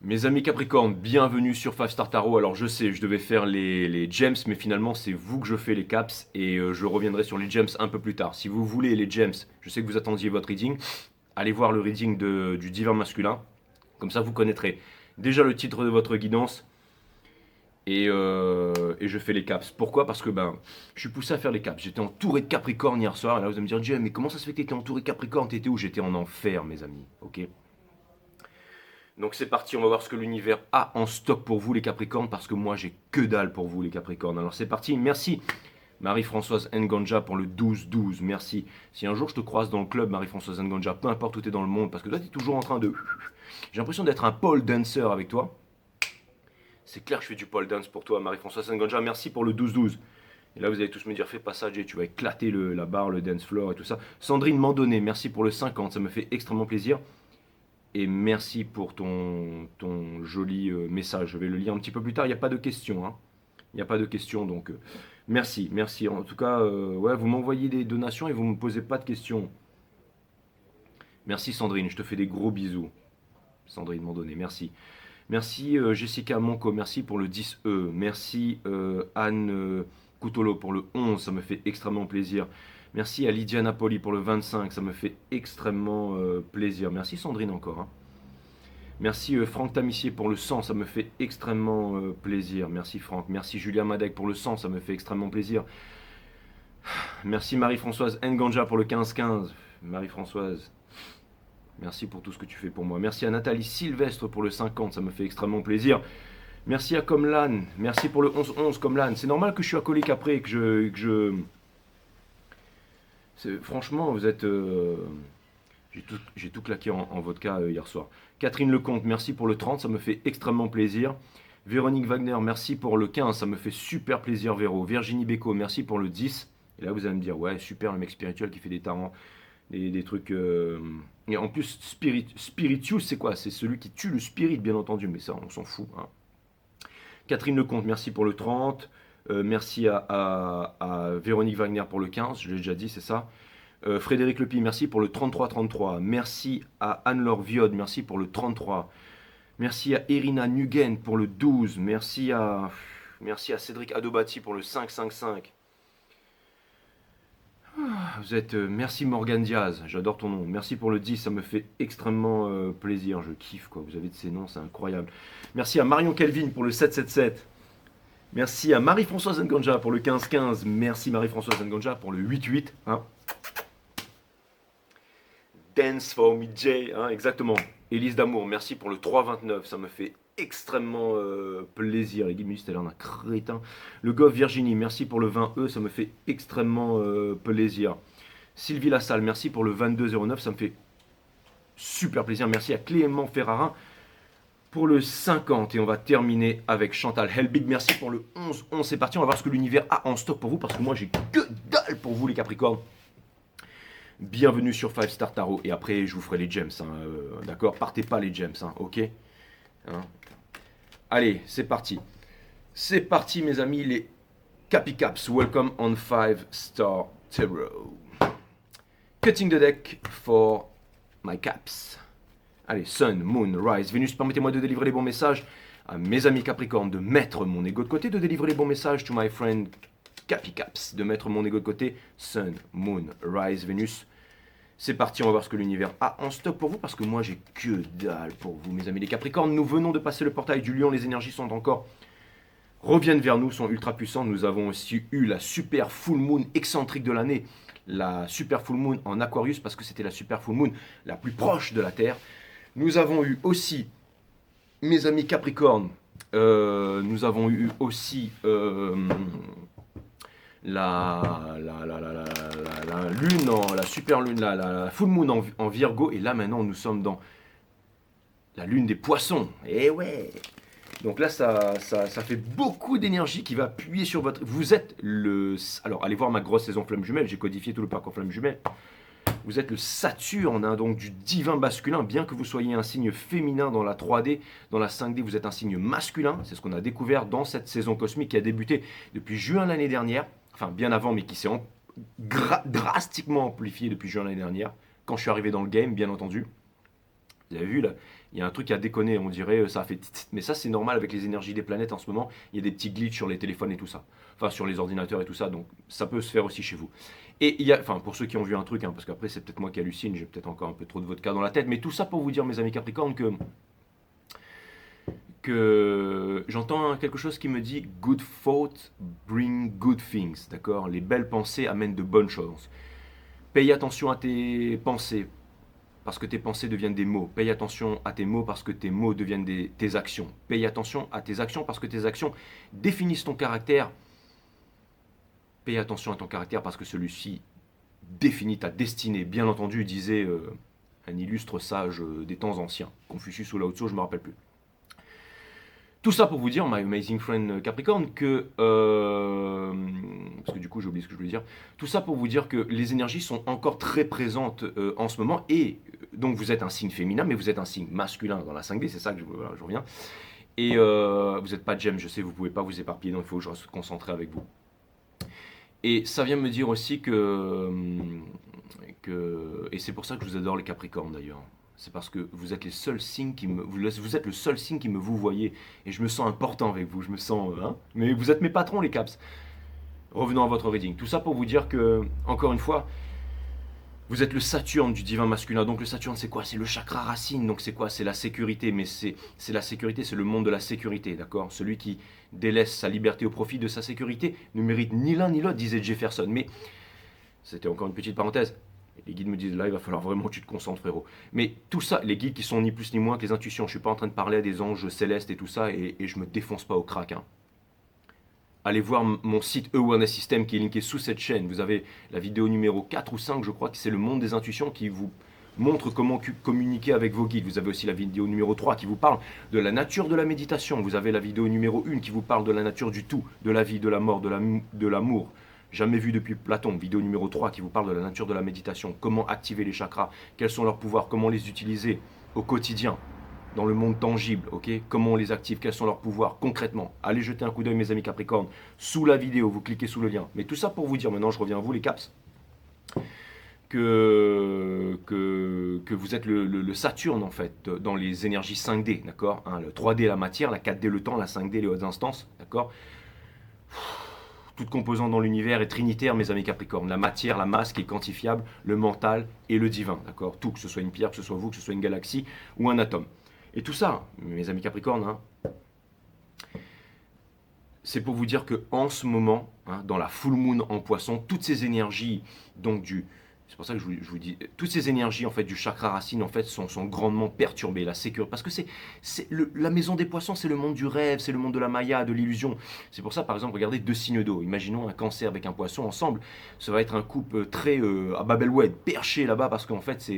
Mes amis Capricorne, bienvenue sur 5 Star Tarot. Alors je sais, je devais faire les gems, mais finalement c'est vous que je fais les caps et je reviendrai sur les gems un peu plus tard. Si vous voulez les gems, je sais que vous attendiez votre reading, allez voir le reading du divin masculin. Comme ça vous connaîtrez déjà le titre de votre guidance et je fais les caps. Pourquoi? Parce que je suis poussé à faire les caps. J'étais entouré de Capricorne hier soir et là vous allez me dire, Jay, mais comment ça se fait que tu étais entouré de Capricorne? T'étais où? J'étais en enfer mes amis, ok? Donc c'est parti, on va voir ce que l'univers a en stock pour vous les Capricornes, parce que moi j'ai que dalle pour vous les Capricornes. Alors c'est parti, merci Marie-Françoise Nganja pour le 12-12, merci. Si un jour je te croise dans le club Marie-Françoise Nganja, peu importe où tu es dans le monde, parce que toi tu es toujours en train de... J'ai l'impression d'être un pole dancer avec toi. C'est clair que je fais du pole dance pour toi Marie-Françoise Nganja, merci pour le 12-12. Et là vous allez tous me dire, fais pas ça Jay, tu vas éclater la barre, le dance floor et tout ça. Sandrine Mandonné, merci pour le 50, ça me fait extrêmement plaisir. Et merci pour ton joli message. Je vais le lire un petit peu plus tard. Il n'y a pas de questions. Hein. Il n'y a pas de questions. Donc, merci. Merci. En tout cas, ouais, vous m'envoyez des donations et vous ne me posez pas de questions. Merci Sandrine. Je te fais des gros bisous. Sandrine Mandonné. Merci. Merci Jessica Monco. Merci pour le 10E. Merci Anne Coutolo pour le 11. Ça me fait extrêmement plaisir. Merci à Lydia Napoli pour le 25, ça me fait extrêmement plaisir. Merci Sandrine encore. Hein. Merci Franck Tamissier pour le 100, ça me fait extrêmement plaisir. Merci Franck. Merci Julia Madec pour le 100, ça me fait extrêmement plaisir. Merci Marie-Françoise Nganja pour le 15-15. Marie-Françoise, merci pour tout ce que tu fais pour moi. Merci à Nathalie Sylvestre pour le 50, ça me fait extrêmement plaisir. Merci à Comlan, merci pour le 11-11 Comlan. C'est normal que je suis alcoolique après, que je... Franchement, vous êtes... j'ai tout claqué en vodka hier soir. Catherine Lecomte, merci pour le 30, ça me fait extrêmement plaisir. Véronique Wagner, merci pour le 15, ça me fait super plaisir Véro. Virginie Beko, merci pour le 10. Et là, vous allez me dire, ouais, super, le mec spirituel qui fait des tarans, des trucs... Et en plus, spirituous, c'est quoi? C'est celui qui tue le spirit, bien entendu, mais ça, on s'en fout. Hein. Catherine Lecomte, merci pour le 30. Merci à Véronique Wagner pour le 15, je l'ai déjà dit, c'est ça. Frédéric Lepi, merci pour le 33-33. Merci à Anne-Laure Viode, merci pour le 33. Merci à Irina Nugen pour le 12. Merci à Cédric Adobati pour le 5-5-5. Vous êtes... merci Morgan Diaz, j'adore ton nom. Merci pour le 10, ça me fait extrêmement plaisir. Je kiffe, quoi. Vous avez de ces noms, c'est incroyable. Merci à Marion Kelvin pour le 7-7-7. Merci à Marie-Françoise Nganja pour le 15-15. Merci Marie-Françoise Nganja pour le 8-8. Hein. Dance for me, Jay. Hein, exactement. Élise Damour, merci pour le 3-29. Ça me fait extrêmement plaisir. Et Guy Munis, t'as l'air d'un crétin. Le Goff Virginie, merci pour le 20E. Ça me fait extrêmement plaisir. Sylvie Lassalle, merci pour le 22-09. Ça me fait super plaisir. Merci à Clément Ferrarin pour le 50 et on va terminer avec Chantal Helbig. Merci pour le 11-11. C'est parti, on va voir ce que l'univers a en stock pour vous parce que moi j'ai que dalle pour vous les Capricornes. Bienvenue sur 5 Star Tarot et après je vous ferai les gems. Hein, d'accord? Partez pas les gems, hein, ok? Hein. Allez, c'est parti. C'est parti mes amis, les Capicaps. Welcome on 5 Star Tarot. Cutting the deck for my caps. Allez, Sun, Moon, Rise, Vénus, permettez-moi de délivrer les bons messages à mes amis Capricornes, de mettre mon ego de côté, de délivrer les bons messages to my friend Capicaps, de mettre mon ego de côté, Sun, Moon, Rise, Vénus. C'est parti, on va voir ce que l'univers a en stock pour vous, parce que moi j'ai que dalle pour vous, mes amis les Capricornes. Nous venons de passer le portail du Lion, les énergies sont encore... reviennent vers nous, sont ultra puissantes. Nous avons aussi eu la super full moon excentrique de l'année, la super full moon en Aquarius, parce que c'était la super full moon la plus proche de la Terre. Nous avons eu aussi, mes amis Capricornes, nous avons eu aussi la lune, la super lune, la full moon en Virgo. Et là maintenant nous sommes dans la lune des poissons. Et ouais. Donc là ça fait beaucoup d'énergie qui va appuyer sur votre... Vous êtes le... Alors allez voir ma grosse saison flamme jumelle, j'ai codifié tout le parcours flamme jumelle. Vous êtes le Saturne, hein, donc du divin masculin, bien que vous soyez un signe féminin dans la 3D, dans la 5D, vous êtes un signe masculin. C'est ce qu'on a découvert dans cette saison cosmique qui a débuté depuis juin l'année dernière, enfin bien avant, mais qui s'est drastiquement amplifié depuis juin l'année dernière, quand je suis arrivé dans le game, bien entendu. Vous avez vu là, il y a un truc qui a déconné, on dirait ça a fait tut, tut. Mais ça c'est normal avec les énergies des planètes en ce moment, il y a des petits glitches sur les téléphones et tout ça. Enfin sur les ordinateurs et tout ça, donc ça peut se faire aussi chez vous. Et il y a, enfin pour ceux qui ont vu un truc, hein, parce qu'après c'est peut-être moi qui hallucine, j'ai peut-être encore un peu trop de vodka dans la tête, mais tout ça pour vous dire mes amis Capricorne que j'entends quelque chose qui me dit good thoughts bring good things, d'accord? Les belles pensées amènent de bonnes choses. Paye attention à tes pensées, parce que tes pensées deviennent des mots. Paye attention à tes mots parce que tes mots deviennent tes actions. Paye attention à tes actions parce que tes actions définissent ton caractère. Paye attention à ton caractère parce que celui-ci définit ta destinée. Bien entendu, disait un illustre sage des temps anciens. Confucius ou Lao Tzu, je ne me rappelle plus. Tout ça pour vous dire, my amazing friend Capricorne, que parce que du coup j'ai oublié ce que je voulais dire. Tout ça pour vous dire que les énergies sont encore très présentes en ce moment et donc vous êtes un signe féminin, mais vous êtes un signe masculin dans la 5D, c'est ça que voilà, je reviens. Et vous n'êtes pas Gem, je sais, vous pouvez pas vous éparpiller, donc il faut que je reste concentré avec vous. Et ça vient me dire aussi et c'est pour ça que je vous adore les Capricornes d'ailleurs. C'est parce que vous êtes les seuls signes vous êtes le seul signe qui me vous voyez et je me sens important avec vous. Je me sens, hein. Mais vous êtes mes patrons les Caps. Revenons à votre reading. Tout ça pour vous dire que, encore une fois, vous êtes le Saturne du divin masculin. Donc le Saturne, c'est quoi? C'est le chakra racine. Donc c'est quoi? C'est la sécurité. Mais c'est la sécurité, c'est le monde de la sécurité, d'accord? Celui qui délaisse sa liberté au profit de sa sécurité ne mérite ni l'un ni l'autre, disait Jefferson. Mais c'était encore une petite parenthèse. Les guides me disent là, il va falloir vraiment que tu te concentres, frérot. Mais tout ça, les guides qui sont ni plus ni moins que les intuitions. Je ne suis pas en train de parler à des anges célestes et tout ça, et je me défonce pas au crack, hein. Allez voir mon site Awareness System qui est linké sous cette chaîne. Vous avez la vidéo numéro 4 ou 5, je crois, que c'est le monde des intuitions qui vous montre comment communiquer avec vos guides. Vous avez aussi la vidéo numéro 3 qui vous parle de la nature de la méditation. Vous avez la vidéo numéro 1 qui vous parle de la nature du tout, de la vie, de la mort, de l'amour. Jamais vu depuis Platon. Vidéo numéro 3 qui vous parle de la nature de la méditation. Comment activer les chakras, quels sont leurs pouvoirs, comment les utiliser au quotidien, dans le monde tangible, ok? Comment on les active, quels sont leurs pouvoirs concrètement. Allez jeter un coup d'œil mes amis Capricorne, sous la vidéo, vous cliquez sous le lien. Mais tout ça pour vous dire, maintenant je reviens à vous les caps, que vous êtes le Saturne en fait, dans les énergies 5D, d'accord, hein, le 3D la matière, la 4D le temps, la 5D les hautes instances, d'accord. Toute composante dans l'univers est trinitaire, mes amis Capricorne. La matière, la masse qui est quantifiable, le mental et le divin, d'accord. Tout, que ce soit une pierre, que ce soit vous, que ce soit une galaxie ou un atome. Et tout ça, mes amis Capricorne, hein, c'est pour vous dire que en ce moment, hein, dans la full moon en Poisson, toutes ces énergies, donc c'est pour ça que je vous dis, toutes ces énergies en fait du chakra racine en fait sont grandement perturbées. La sécurité, parce que la maison des Poissons, c'est le monde du rêve, c'est le monde de la Maya, de l'illusion. C'est pour ça, par exemple, regardez deux signes d'eau. Imaginons un Cancer avec un Poisson ensemble, ça va être un couple très à Babelwed, perché là-bas, parce qu'en fait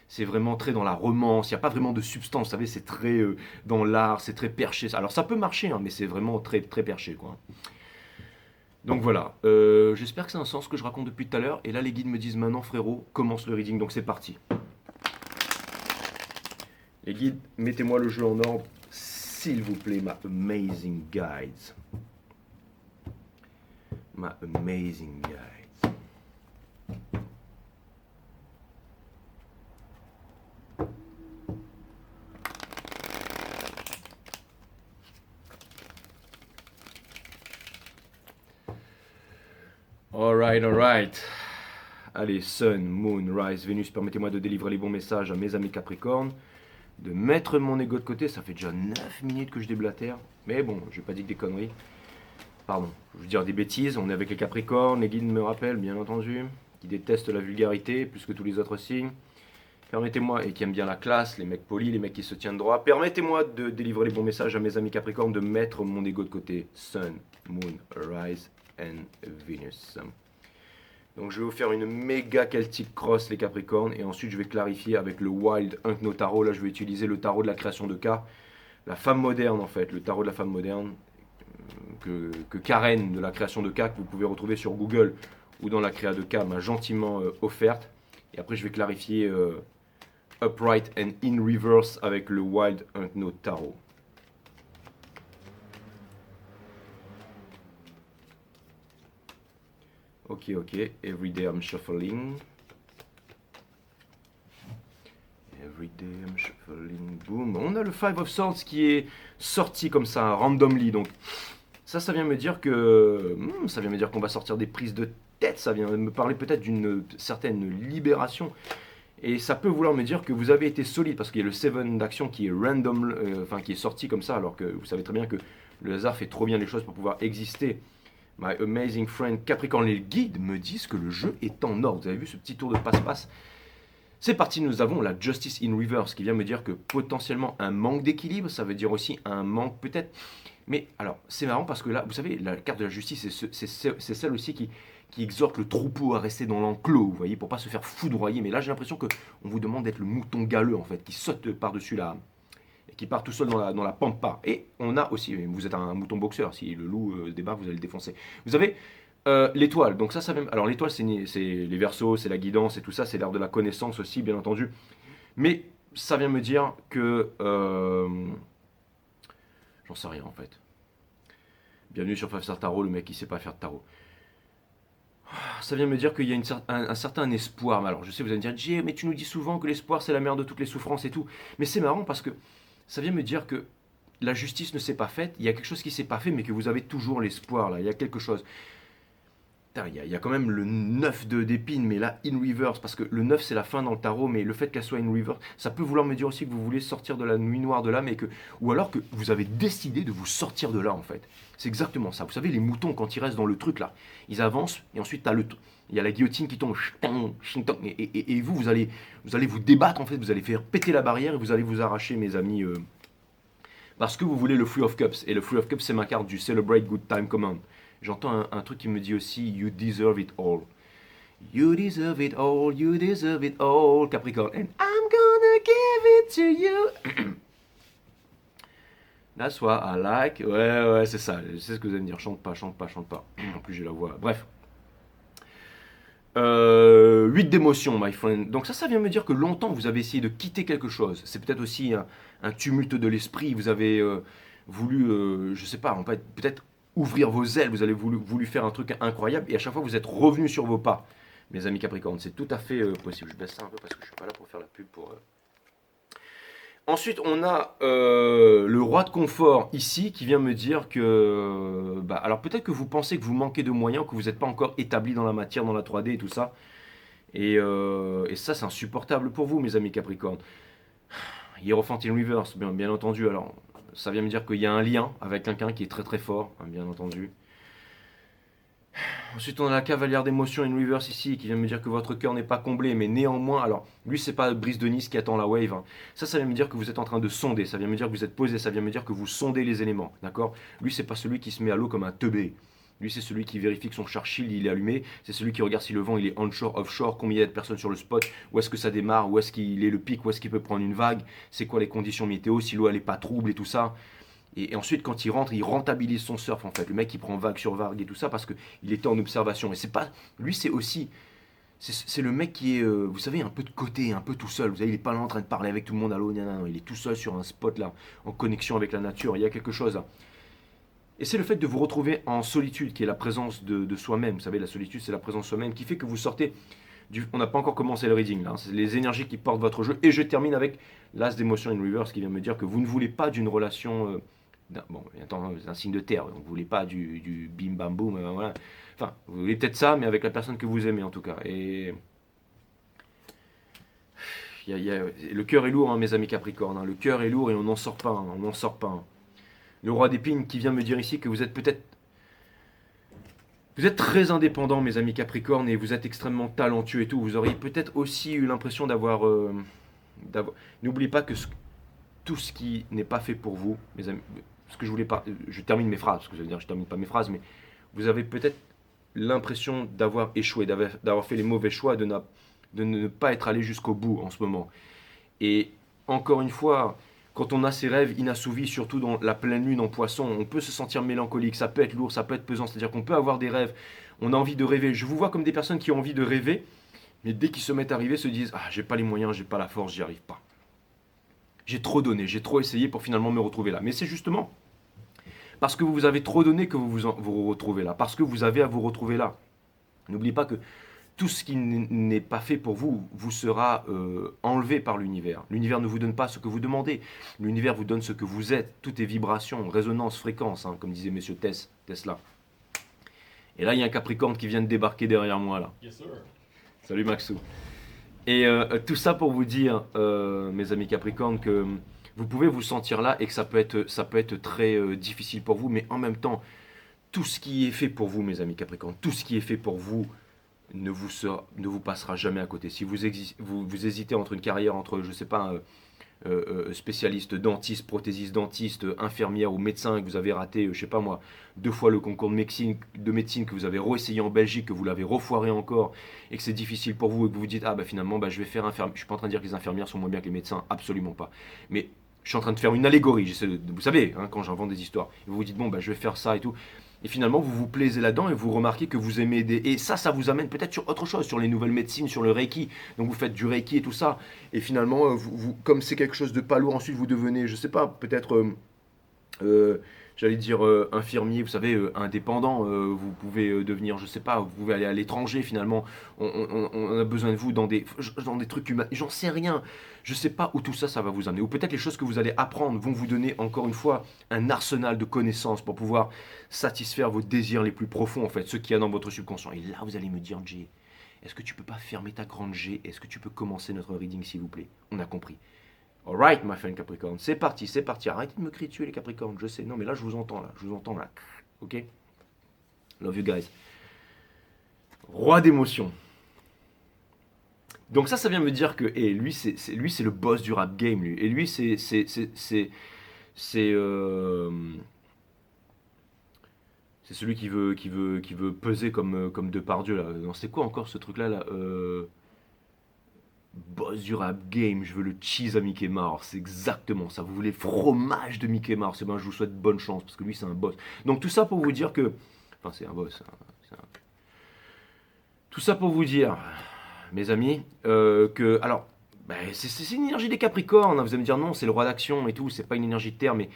c'est vraiment très dans la romance, il n'y a pas vraiment de substance, vous savez, c'est très dans l'art, c'est très perché. Alors ça peut marcher, hein, mais c'est vraiment très, très perché, quoi. Donc voilà, j'espère que c'est un sens que je raconte depuis tout à l'heure. Et là, les guides me disent maintenant, frérot, commence le reading, donc c'est parti. Les guides, mettez-moi le jeu en ordre, s'il vous plaît, ma amazing guides. Ma amazing guides. Alright. Allez, Sun, Moon, Rise, Vénus, permettez-moi de délivrer les bons messages à mes amis Capricorne, de mettre mon ego de côté. Ça fait déjà 9 minutes que je déblatère, mais bon, je n'ai pas dit que des conneries. Pardon, je veux dire des bêtises. On est avec les Capricornes, les guides me rappellent, bien entendu, qui détestent la vulgarité plus que tous les autres signes. Permettez-moi, et qui aiment bien la classe, les mecs polis, les mecs qui se tiennent droit, permettez-moi de délivrer les bons messages à mes amis Capricorne, de mettre mon ego de côté. Sun, Moon, Rise and Venus. Donc je vais vous faire une méga Celtic Cross les Capricornes et ensuite je vais clarifier avec le Wild Unknown Tarot. Là je vais utiliser le tarot de la création de K, la femme moderne en fait, le tarot de la femme moderne que Karen de la création de K, que vous pouvez retrouver sur Google ou dans la créa de K, m'a gentiment offerte. Et après je vais clarifier Upright and in Reverse avec le Wild Unknown Tarot. Ok, every day I'm shuffling. Every day I'm shuffling, boom. On a le Five of Swords qui est sorti comme ça, randomly. Donc ça vient me dire que ça vient me dire qu'on va sortir des prises de tête. Ça vient me parler peut-être d'une certaine libération. Et ça peut vouloir me dire que vous avez été solide parce qu'il y a le Seven d'action qui est random, enfin qui est sorti comme ça, alors que vous savez très bien que le hasard fait trop bien les choses pour pouvoir exister. My amazing friend Capricorne, les guides me disent que le jeu est en ordre. Vous avez vu ce petit tour de passe-passe? C'est parti, nous avons la Justice in Reverse qui vient me dire que potentiellement un manque d'équilibre, ça veut dire aussi un manque peut-être. Mais alors, c'est marrant parce que là, vous savez, la carte de la justice, c'est celle aussi qui exhorte le troupeau à rester dans l'enclos, vous voyez, pour pas se faire foudroyer. Mais là, j'ai l'impression qu'on vous demande d'être le mouton galeux, en fait, qui saute par-dessus la... qui part tout seul dans la pampa. Et on a aussi, vous êtes un mouton boxeur, si le loup se débarque, vous allez le défoncer. Vous avez l'étoile, donc ça même... Alors l'étoile, c'est les versos, c'est la guidance et tout ça, c'est l'art de la connaissance aussi, bien entendu. Mais ça vient me dire que... j'en sais rien, en fait. Bienvenue sur Five Star Tarot, le mec qui sait pas faire de tarot. Ça vient me dire qu'il y a un certain espoir. Alors je sais, vous allez me dire, Jay, mais tu nous dis souvent que l'espoir c'est la mère de toutes les souffrances et tout. Mais c'est marrant parce que ça vient me dire que la justice ne s'est pas faite, il y a quelque chose qui s'est pas fait, mais que vous avez toujours l'espoir là, il y a quelque chose. Il y a quand même le 9 d'épine, mais là, in reverse, parce que le 9 c'est la fin dans le tarot, mais le fait qu'elle soit in reverse, ça peut vouloir me dire aussi que vous voulez sortir de la nuit noire de l'âme, ou alors que vous avez décidé de vous sortir de là en fait. C'est exactement ça. Vous savez, les moutons, quand ils restent dans le truc là, ils avancent, et ensuite il y a la guillotine qui tombe, et vous allez vous débattre en fait, vous allez faire péter la barrière, et vous allez vous arracher, mes amis, parce que vous voulez le Three of Cups, et le Three of Cups c'est ma carte du Celebrate Good Time Command. J'entends un truc qui me dit aussi You deserve it all. You deserve it all, you deserve it all, Capricorne. And I'm gonna give it to you. That's what I like. Ouais, c'est ça. C'est ce que vous allez me dire. Chante pas, chante pas, chante pas. En plus, j'ai la voix. Bref. 8 d'émotions, my friend. Donc ça vient me dire que longtemps, vous avez essayé de quitter quelque chose. C'est peut-être aussi un tumulte de l'esprit. Vous avez voulu, je sais pas, peut-être ouvrir vos ailes, vous avez voulu faire un truc incroyable, et à chaque fois vous êtes revenu sur vos pas, mes amis Capricorne, c'est tout à fait possible. Je baisse ça un peu parce que je suis pas là pour faire la pub pour... Ensuite, on a le roi de confort ici qui vient me dire que... alors peut-être que vous pensez que vous manquez de moyens, que vous n'êtes pas encore établi dans la matière, dans la 3D et tout ça, et ça c'est insupportable pour vous, mes amis Capricorne. Hierophant in reverse, bien entendu, alors... Ça vient me dire qu'il y a un lien avec quelqu'un qui est très très fort, hein, bien entendu. Ensuite, on a la cavalière d'émotion in reverse ici, qui vient me dire que votre cœur n'est pas comblé, mais néanmoins, alors, lui, c'est pas Brise de Nice qui attend la wave. Hein. Ça vient me dire que vous êtes en train de sonder, ça vient me dire que vous êtes posé, ça vient me dire que vous sondez les éléments, d'accord? Lui, c'est pas celui qui se met à l'eau comme un teubé. Lui, c'est celui qui vérifie que son char shield il est allumé. C'est celui qui regarde si le vent il est onshore, offshore, combien il y a de personnes sur le spot, où est-ce que ça démarre, où est-ce qu'il est le pic, où est-ce qu'il peut prendre une vague, c'est quoi les conditions météo, si l'eau elle est pas trouble et tout ça. Et ensuite, quand il rentre, il rentabilise son surf en fait. Le mec, il prend vague sur vague et tout ça parce qu'il était en observation. Et c'est pas. Lui, c'est aussi. C'est le mec qui est, vous savez, un peu de côté, un peu tout seul. Vous savez, il n'est pas là en train de parler avec tout le monde à l'eau. Non, il est tout seul sur un spot là, en connexion avec la nature. Il y a quelque chose là. Et c'est le fait de vous retrouver en solitude qui est la présence de soi-même. Vous savez, la solitude, c'est la présence de soi-même qui fait que vous sortez on n'a pas encore commencé le reading là. Hein. C'est les énergies qui portent votre jeu. Et je termine avec l'As d'émotion in reverse qui vient me dire que vous ne voulez pas d'une relation. Bon, attends, c'est un signe de terre. Donc vous ne voulez pas du bim bam boum. Voilà. Enfin, vous voulez peut-être ça, mais avec la personne que vous aimez en tout cas. Et. Le cœur est lourd, hein, mes amis Capricorne. Hein. Le cœur est lourd et on n'en sort pas. Hein. On n'en sort pas. Hein. Le roi d'épines qui vient me dire ici que vous êtes peut-être... Vous êtes très indépendant, mes amis Capricorne, et vous êtes extrêmement talentueux et tout. Vous auriez peut-être aussi eu l'impression d'avoir... N'oubliez pas que tout ce qui n'est pas fait pour vous, mes amis... Ce que je voulais pas... Je termine mes phrases, parce que je veux dire, je termine pas mes phrases, mais vous avez peut-être l'impression d'avoir échoué, d'avoir fait les mauvais choix, de ne pas être allé jusqu'au bout en ce moment. Et encore une fois... Quand on a ces rêves inassouvis, surtout dans la pleine lune en poisson, on peut se sentir mélancolique, ça peut être lourd, ça peut être pesant, c'est-à-dire qu'on peut avoir des rêves, on a envie de rêver. Je vous vois comme des personnes qui ont envie de rêver, mais dès qu'ils se mettent à rêver, se disent « Ah, j'ai pas les moyens, j'ai pas la force, j'y arrive pas. J'ai trop donné, j'ai trop essayé pour finalement me retrouver là. » Mais c'est justement parce que vous avez trop donné que vous vous retrouvez là, parce que vous avez à vous retrouver là. N'oubliez pas que tout ce qui n'est pas fait pour vous vous sera enlevé par l'univers. L'univers ne vous donne pas ce que vous demandez. L'univers vous donne ce que vous êtes. Tout est vibration, résonance, fréquence, hein, comme disait Monsieur Tesla. Et là, il y a un Capricorne qui vient de débarquer derrière moi, là. Yes, sir. Salut Maxou. Et tout ça pour vous dire, mes amis Capricornes, que vous pouvez vous sentir là et que ça peut être très difficile pour vous, mais en même temps, tout ce qui est fait pour vous, mes amis Capricornes, tout ce qui est fait pour vous ne vous passera jamais à côté. Si vous hésitez entre une carrière, entre, je sais pas, spécialiste dentiste, prothésiste dentiste, infirmière ou médecin, et que vous avez raté, je sais pas moi, 2 fois le concours de médecine, que vous avez réessayé en Belgique, que vous l'avez refoiré encore, et que c'est difficile pour vous, et que vous vous dites, ah bah finalement, bah, je vais faire infirmière. Je suis pas en train de dire que les infirmières sont moins bien que les médecins, absolument pas. Mais je suis en train de faire une allégorie, vous savez, hein, quand j'invente des histoires, et vous vous dites, bon, bah, je vais faire ça et tout. Et finalement, vous vous plaisez là-dedans et vous remarquez que vous aimez aider. Et ça vous amène peut-être sur autre chose, sur les nouvelles médecines, sur le Reiki. Donc vous faites du Reiki et tout ça. Et finalement, comme c'est quelque chose de pas lourd, ensuite vous devenez, je sais pas, peut-être, j'allais dire infirmier, vous savez, indépendant. Vous pouvez devenir, je sais pas, vous pouvez aller à l'étranger finalement. On a besoin de vous dans des trucs humains. J'en sais rien. Je sais pas où tout ça, ça va vous amener. Ou peut-être les choses que vous allez apprendre vont vous donner, encore une fois, un arsenal de connaissances pour pouvoir satisfaire vos désirs les plus profonds, en fait, ceux qu'il y a dans votre subconscient. Et là, vous allez me dire, Jay, est-ce que tu peux pas fermer ta grande G? Est-ce que tu peux commencer notre reading, s'il vous plaît? On a compris. Alright, my friend Capricorne, c'est parti, c'est parti. Arrêtez de me crier dessus, les Capricornes, je sais. Non, mais là, je vous entends, là. Je vous entends, là. Ok? Love you guys. Roi d'émotion. Donc ça vient me dire que lui c'est le boss du rap game, lui. Et lui c'est celui qui veut peser comme Depardieu là. Non, c'est quoi encore ce truc là, boss du rap game, je veux le cheese à Mickey Mouse, c'est exactement ça. Vous voulez fromage de Mickey Mouse, et ben je vous souhaite bonne chance parce que lui c'est un boss. Donc tout ça pour vous dire que, enfin c'est un boss. Tout ça pour vous dire, mes amis, que alors. Ben, c'est une énergie des Capricornes, hein. Vous allez me dire non, c'est le roi d'action et tout, c'est pas une énergie de terre, mais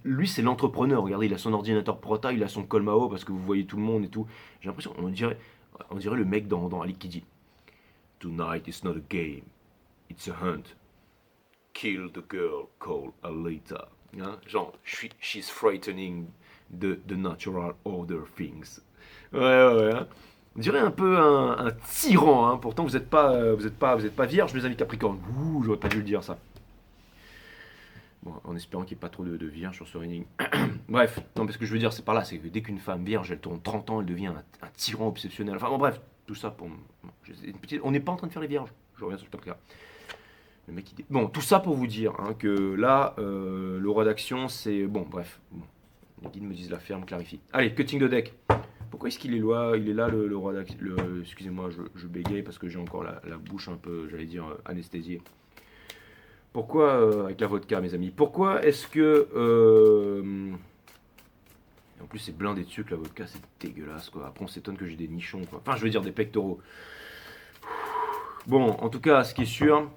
lui c'est l'entrepreneur. Regardez, il a son ordinateur portable, il a son col Mao parce que vous voyez tout le monde et tout. J'ai l'impression, on dirait le mec dans Ali qui dit Tonight is not a game, it's a hunt. Kill the girl, call Alita. Hein? Genre, she's frightening the natural order things. Ouais. Hein. On dirait un peu un tyran, hein. Pourtant vous n'êtes pas vierge, mes amis Capricorne. Ouh, j'aurais pas dû le dire ça. Bon, en espérant qu'il n'y ait pas trop de vierges sur ce reading. Bref, non, mais ce que je veux dire, c'est par là, c'est que dès qu'une femme vierge, elle tourne 30 ans, elle devient un tyran obsessionnel. Enfin bon, bref, tout ça pour... On n'est pas en train de faire les vierges, je reviens sur le cas. Le mec, bon, tout ça pour vous dire hein, que là, le roi d'action, c'est... Bon, bref. Bon. Les guides me disent la ferme, clarifie. Allez, cutting de deck. Pourquoi est-ce qu'il est là, le roi d'action? Excusez-moi, je bégaye parce que j'ai encore la bouche un peu, j'allais dire, anesthésiée. Pourquoi, avec la vodka, mes amis, pourquoi est-ce que... En plus, c'est blindé de sucre, la vodka, c'est dégueulasse, quoi. Après, on s'étonne que j'ai des nichons, quoi. Enfin, je veux dire, des pectoraux. Bon, en tout cas, ce qui est sûr...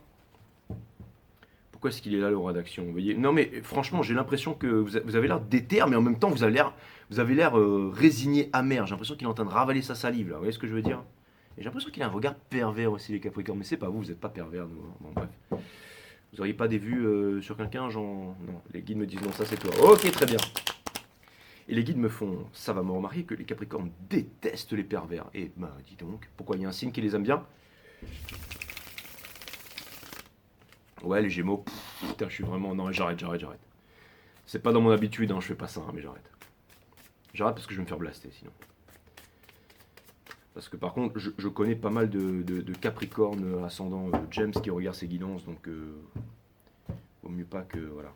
Pourquoi est-ce qu'il est là, le roi d'action? Vous voyez? Non, mais franchement, j'ai l'impression que vous avez l'air déter, mais en même temps, vous avez l'air résigné, amer. J'ai l'impression qu'il est en train de ravaler sa salive, là. Vous voyez ce que je veux dire? Et j'ai l'impression qu'il a un regard pervers aussi, les Capricornes. Mais c'est pas vous n'êtes pas pervers, nous. Bon, bref. Vous n'auriez pas des vues sur quelqu'un, genre... Non, les guides me disent non, ça c'est toi. Ok, très bien. Et les guides me font, ça va me remarquer que les Capricornes détestent les pervers. Et ben, dis donc, pourquoi il y a un signe qui les aime bien? Ouais, les Gémeaux, putain, je suis vraiment... Non, j'arrête. C'est pas dans mon habitude, hein, je fais pas ça, hein, mais j'arrête. J'arrête parce que je vais me faire blaster, sinon. Parce que par contre, je connais pas mal de Capricornes ascendant James qui regarde ses guidances, donc vaut mieux pas que... Voilà.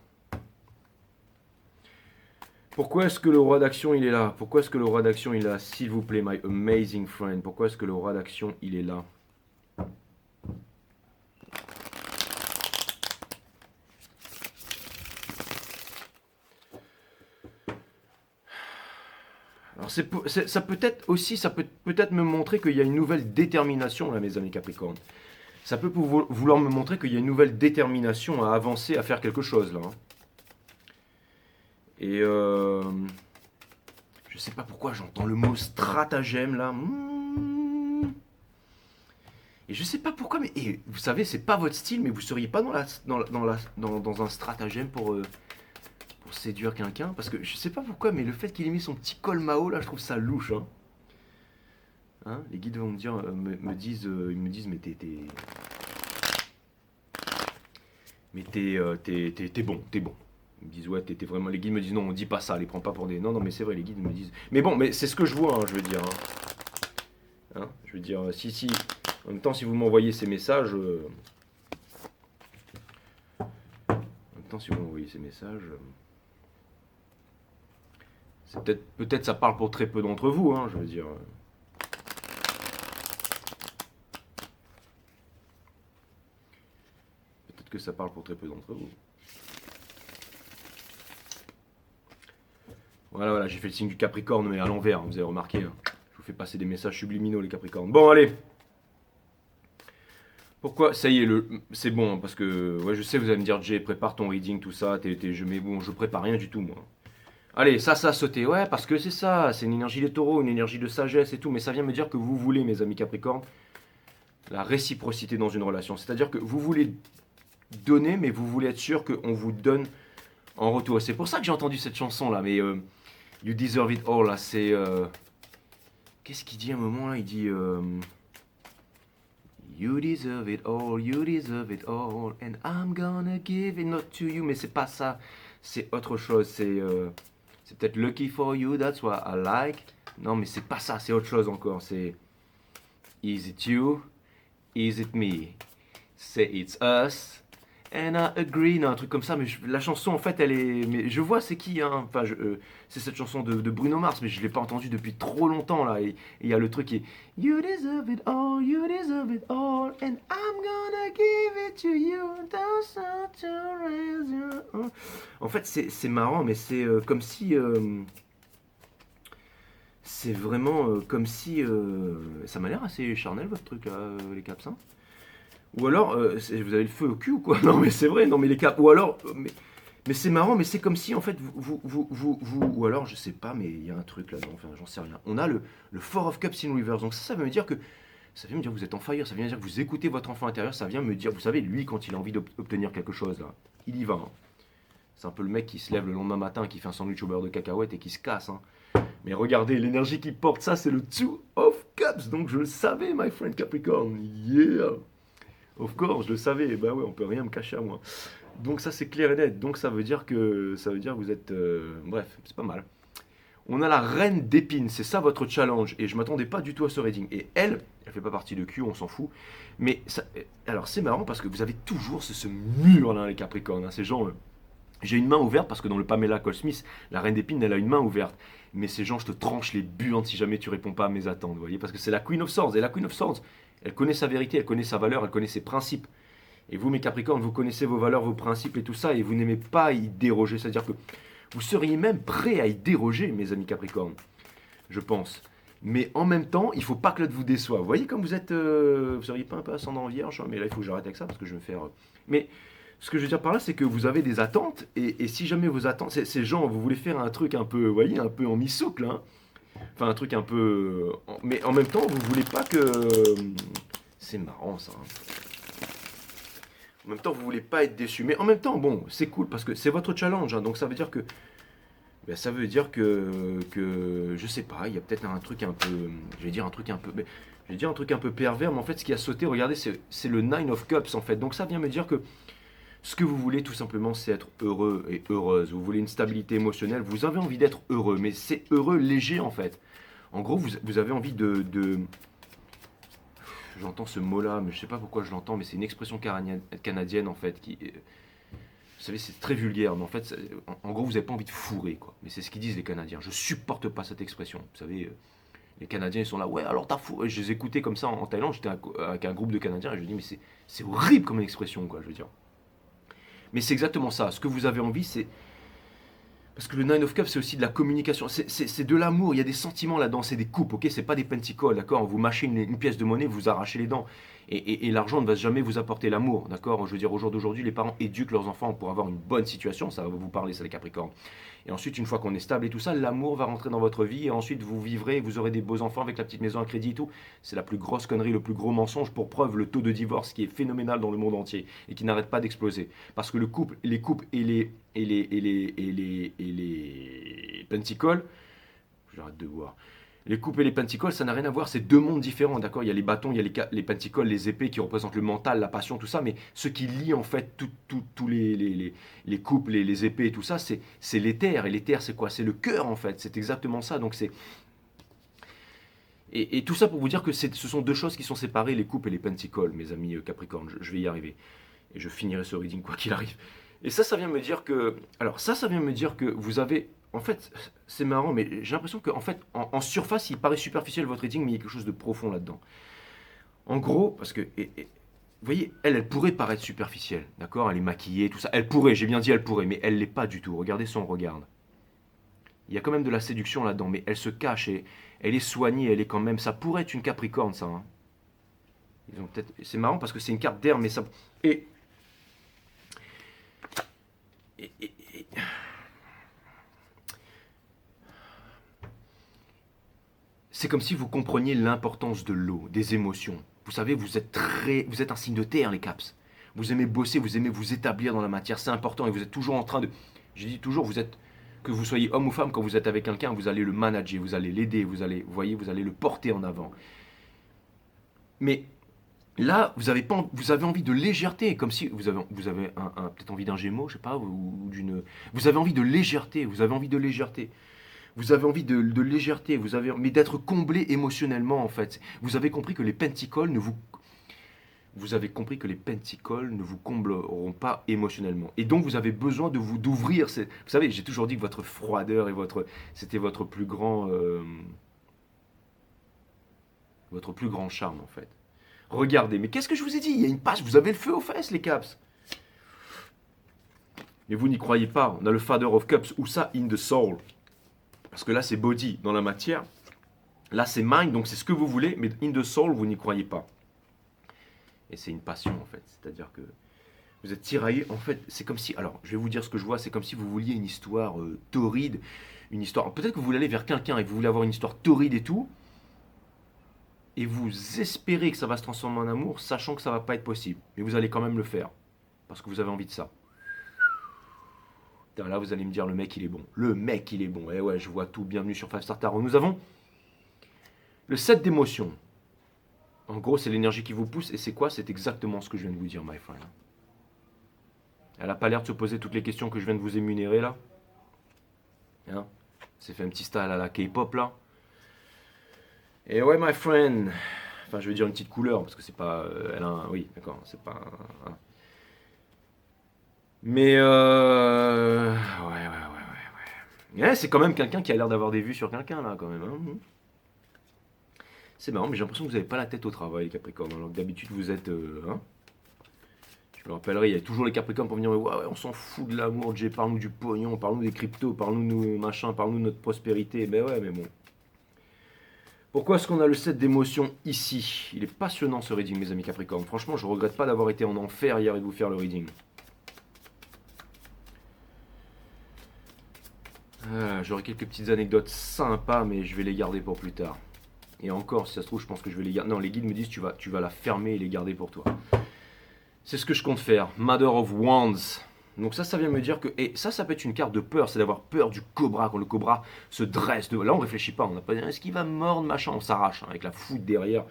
Pourquoi est-ce que le roi d'action, il est là? Pourquoi est-ce que le roi d'action, il est là? S'il vous plaît, my amazing friend. Pourquoi est-ce que le roi d'action, il est là? Alors ça peut peut-être me montrer qu'il y a une nouvelle détermination là, mes amis Capricornes. Ça peut vouloir me montrer qu'il y a une nouvelle détermination à avancer, à faire quelque chose là. Hein. Et je sais pas pourquoi j'entends le mot stratagème là. Et je sais pas pourquoi, mais et vous savez, c'est pas votre style, mais vous seriez pas dans un stratagème pour séduire quelqu'un. Parce que je sais pas pourquoi, mais le fait qu'il ait mis son petit col Mao là, je trouve ça louche. Hein. Hein, les guides vont me dire, ils me disent, t'es bon, t'es bon. Ils me disent, ouais, t'es vraiment. Les guides me disent, non, on dit pas ça, les prends pas pour des. Non, non, mais c'est vrai, les guides me disent. Mais bon, mais c'est ce que je vois, hein, je veux dire. Hein, je veux dire, si. En même temps, si vous m'envoyez ces messages. En même temps, si vous m'envoyez ces messages. C'est peut-être ça parle pour très peu d'entre vous, hein, je veux dire. Peut-être que ça parle pour très peu d'entre vous. Voilà, j'ai fait le signe du Capricorne, mais à l'envers, vous avez remarqué. Hein. Je vous fais passer des messages subliminaux, les Capricornes. Bon, allez. Pourquoi? Ça y est, c'est bon, hein, parce que ouais, je sais, vous allez me dire, Jay, prépare ton reading, tout ça. Mais bon, je prépare rien du tout, moi. Allez, ça a sauté. Ouais, parce que c'est ça. C'est une énergie des taureaux, une énergie de sagesse et tout. Mais ça vient me dire que vous voulez, mes amis Capricornes, la réciprocité dans une relation. C'est-à-dire que vous voulez donner, mais vous voulez être sûr qu'on vous donne en retour. C'est pour ça que j'ai entendu cette chanson-là. Mais You Deserve It All, là, c'est... Qu'est-ce qu'il dit à un moment, là? Il dit... You deserve it all, and I'm gonna give it not to you. Mais c'est pas ça, c'est autre chose. C'est peut-être lucky for you, that's what I like. Non, mais c'est pas ça, c'est autre chose encore. C'est is it you, is it me? Say it's us, and I agree. Non, un truc comme ça. Mais la chanson, en fait, elle est. Mais je vois c'est qui, hein. Enfin, c'est cette chanson de Bruno Mars, mais je l'ai pas entendue depuis trop longtemps là. Et il y a le truc qui est you deserve it all, and I'm gonna give it to you. En fait, c'est marrant, mais c'est comme si. C'est vraiment comme si. Ça m'a l'air assez charnel votre truc là, les caps. Hein. Ou alors, vous avez le feu au cul ou quoi? Non, mais c'est vrai, non, mais les caps. Ou alors. Mais c'est marrant, mais c'est comme si en fait ou alors je sais pas, mais il y a un truc là-dedans, enfin j'en sais rien. On a le Four of Cups in Reverse, donc ça veut me dire que vous êtes en fire, ça vient me dire que vous écoutez votre enfant intérieur, ça vient me dire, vous savez, lui quand il a envie d'obtenir quelque chose là, il y va. Hein. C'est un peu le mec qui se lève le lendemain matin, qui fait un sandwich au beurre de cacahuète et qui se casse. Hein. Mais regardez, l'énergie qui porte ça, c'est le Two of Cups, donc je le savais, my friend Capricorn, yeah. Of course, je le savais. Bah ouais, on peut rien me cacher à moi. Donc ça c'est clair et net. Donc ça veut dire que vous êtes bref, c'est pas mal. On a la reine d'épines, c'est ça votre challenge et je m'attendais pas du tout à ce reading et elle fait pas partie de Q, on s'en fout. Mais ça, alors c'est marrant parce que vous avez toujours ce mur là les Capricornes, hein, ces gens j'ai une main ouverte parce que dans le Pamela Cole Smith, la reine d'épines, elle a une main ouverte. Mais ces gens, je te tranche les buantes si jamais tu réponds pas à mes attentes, vous voyez, parce que c'est la Queen of Swords et la Queen of Swords, elle connaît sa vérité, elle connaît sa valeur, elle connaît ses principes. Et vous, mes Capricornes, vous connaissez vos valeurs, vos principes et tout ça, et vous n'aimez pas y déroger. C'est-à-dire que vous seriez même prêt à y déroger, mes amis Capricornes, je pense. Mais en même temps, il ne faut pas que l'autre vous déçoive. Vous voyez comme vous êtes... vous seriez pas un peu ascendant vierge, hein, mais là, il faut que j'arrête avec ça, parce que je vais me faire... Mais ce que je veux dire par là, c'est que vous avez des attentes, et si jamais vos attentes... Ces gens, vous voulez faire un truc un peu, vous voyez, un peu en mi-soucle, hein. Enfin, un truc un peu... Mais en même temps, vous voulez pas que... C'est marrant, ça. Hein. En même temps, vous voulez pas être déçu. Mais en même temps, bon, c'est cool parce que c'est votre challenge. Hein, donc ça veut dire que, je sais pas, il y a peut-être un truc un peu, je vais dire un truc un peu pervers. Mais en fait, ce qui a sauté, regardez, c'est le Nine of Cups en fait. Donc ça vient me dire que ce que vous voulez tout simplement, c'est être heureux et heureuse. Vous voulez une stabilité émotionnelle. Vous avez envie d'être heureux, mais c'est heureux léger en fait. En gros, vous avez envie de j'entends ce mot-là, mais je sais pas pourquoi je l'entends, mais c'est une expression canadienne en fait qui, vous savez, c'est très vulgaire, mais en fait, en gros, vous n'avez pas envie de fourrer, quoi. Mais c'est ce qu'ils disent les Canadiens. Je supporte pas cette expression. Vous savez, les Canadiens ils sont là, ouais, alors t'as fourré. Je les écoutais comme ça en Thaïlande, j'étais avec un groupe de Canadiens et je me dis, mais c'est horrible comme expression, quoi, je veux dire. Mais c'est exactement ça. Ce que vous avez envie, c'est parce que le Nine of Cups, c'est aussi de la communication. C'est de l'amour. Il y a des sentiments là-dedans. C'est des coupes, ok? C'est pas des penticles, d'accord? Vous mâchez une pièce de monnaie, vous arrachez les dents. Et l'argent ne va jamais vous apporter l'amour, d'accord? Je veux dire, au jour d'aujourd'hui, les parents éduquent leurs enfants pour avoir une bonne situation, ça va vous parler, ça les Capricornes. Et ensuite, une fois qu'on est stable et tout ça, l'amour va rentrer dans votre vie et ensuite vous vivrez, vous aurez des beaux enfants avec la petite maison à crédit et tout. C'est la plus grosse connerie, le plus gros mensonge. Pour preuve, le taux de divorce qui est phénoménal dans le monde entier et qui n'arrête pas d'exploser. Parce que les couples et les penticoles, j'arrête de voir. Les coupes et les penticoles, ça n'a rien à voir, c'est deux mondes différents, d'accord? Il y a les bâtons, il y a les penticoles, les épées qui représentent le mental, la passion, tout ça, mais ce qui lie en fait tous les coupes, les épées et tout ça, c'est l'éther. Et l'éther, c'est quoi? C'est le cœur en fait, c'est exactement ça. Donc c'est et tout ça pour vous dire que ce sont deux choses qui sont séparées, les coupes et les penticoles, mes amis Capricorne. Je vais y arriver et je finirai ce reading quoi qu'il arrive. Et ça vient me dire que, alors ça vient me dire que vous avez en fait, c'est marrant, mais j'ai l'impression qu'en fait, en surface, il paraît superficiel votre rating, mais il y a quelque chose de profond là-dedans. En gros, parce que, vous voyez, elle pourrait paraître superficielle, d'accord? Elle est maquillée, tout ça. Elle pourrait, j'ai bien dit elle pourrait, mais elle l'est pas du tout. Regardez son regard. Il y a quand même de la séduction là-dedans, mais elle se cache et elle est soignée, elle est quand même. Ça pourrait être une Capricorne, ça. Hein. Ils ont peut-être. C'est marrant parce que c'est une carte d'air, mais ça. Et, et, et, et c'est comme si vous compreniez l'importance de l'eau, des émotions. Vous savez, vous êtes un signe de terre, les caps. Vous aimez bosser, vous aimez vous établir dans la matière, c'est important et vous êtes toujours en train de. Je dis toujours, que vous soyez homme ou femme, quand vous êtes avec quelqu'un, vous allez le manager, vous allez l'aider, vous allez le porter en avant. Mais là, vous avez envie de légèreté, comme si vous avez peut-être envie d'un Gémeaux, je sais pas, ou d'une. Vous avez envie de légèreté, vous avez envie de légèreté. Vous avez envie de légèreté, mais d'être comblé émotionnellement en fait. Vous avez compris que les penticoles ne vous combleront pas émotionnellement. Et donc vous avez besoin d'ouvrir. Vous savez, j'ai toujours dit que votre froideur et c'était votre plus grand charme en fait. Regardez, mais qu'est-ce que je vous ai dit? Il y a une page, vous avez le feu aux fesses les caps. Mais vous n'y croyez pas. On a le Father of Cups ou ça in the soul. Parce que là, c'est body dans la matière. Là, c'est mind, donc c'est ce que vous voulez, mais in the soul, vous n'y croyez pas. Et c'est une passion, en fait. C'est-à-dire que vous êtes tiraillé. En fait, c'est comme si. Alors, je vais vous dire ce que je vois. C'est comme si vous vouliez une histoire torride. Une histoire. Peut-être que vous voulez aller vers quelqu'un et que vous voulez avoir une histoire torride et tout. Et vous espérez que ça va se transformer en amour, sachant que ça va pas être possible. Mais vous allez quand même le faire. Parce que vous avez envie de ça. Là, vous allez me dire, le mec, il est bon. Le mec, il est bon. Eh ouais, je vois tout. Bienvenue sur 5 Star Tarot. Nous avons le 7 d'émotion. En gros, c'est l'énergie qui vous pousse. Et c'est quoi? C'est exactement ce que je viens de vous dire, my friend. Elle n'a pas l'air de se poser toutes les questions que je viens de vous énumérer, là. Hein? C'est fait un petit style à la K-pop, là. Et ouais, my friend. Enfin, je vais dire une petite couleur, parce que c'est pas... oui, d'accord, c'est pas... Mais ouais. C'est quand même quelqu'un qui a l'air d'avoir des vues sur quelqu'un là quand même. Hein. C'est marrant, mais j'ai l'impression que vous n'avez pas la tête au travail, Capricorne. Alors que d'habitude vous êtes. Hein. Je me rappellerai, il y a toujours les Capricornes pour venir. Ouais, on s'en fout de l'amour, Jay, parle-nous du pognon, parle-nous des cryptos, parle-nous de machin, parle-nous de notre prospérité. Mais ouais, mais bon. Pourquoi est-ce qu'on a le 7 d'émotion ici? Il est passionnant ce reading, mes amis Capricorne. Franchement, je regrette pas d'avoir été en enfer hier et de vous faire le reading. J'aurai quelques petites anecdotes sympas, mais je vais les garder pour plus tard. Et encore, si ça se trouve, je pense que je vais les garder. Non, les guides me disent tu vas la fermer et les garder pour toi. C'est ce que je compte faire. Mother of Wands. Donc ça vient me dire que... Et ça peut être une carte de peur, c'est d'avoir peur du cobra, quand le cobra se dresse. Là, on réfléchit pas, on n'a pas dit, est-ce qu'il va mordre, machin, on s'arrache, avec la foudre derrière.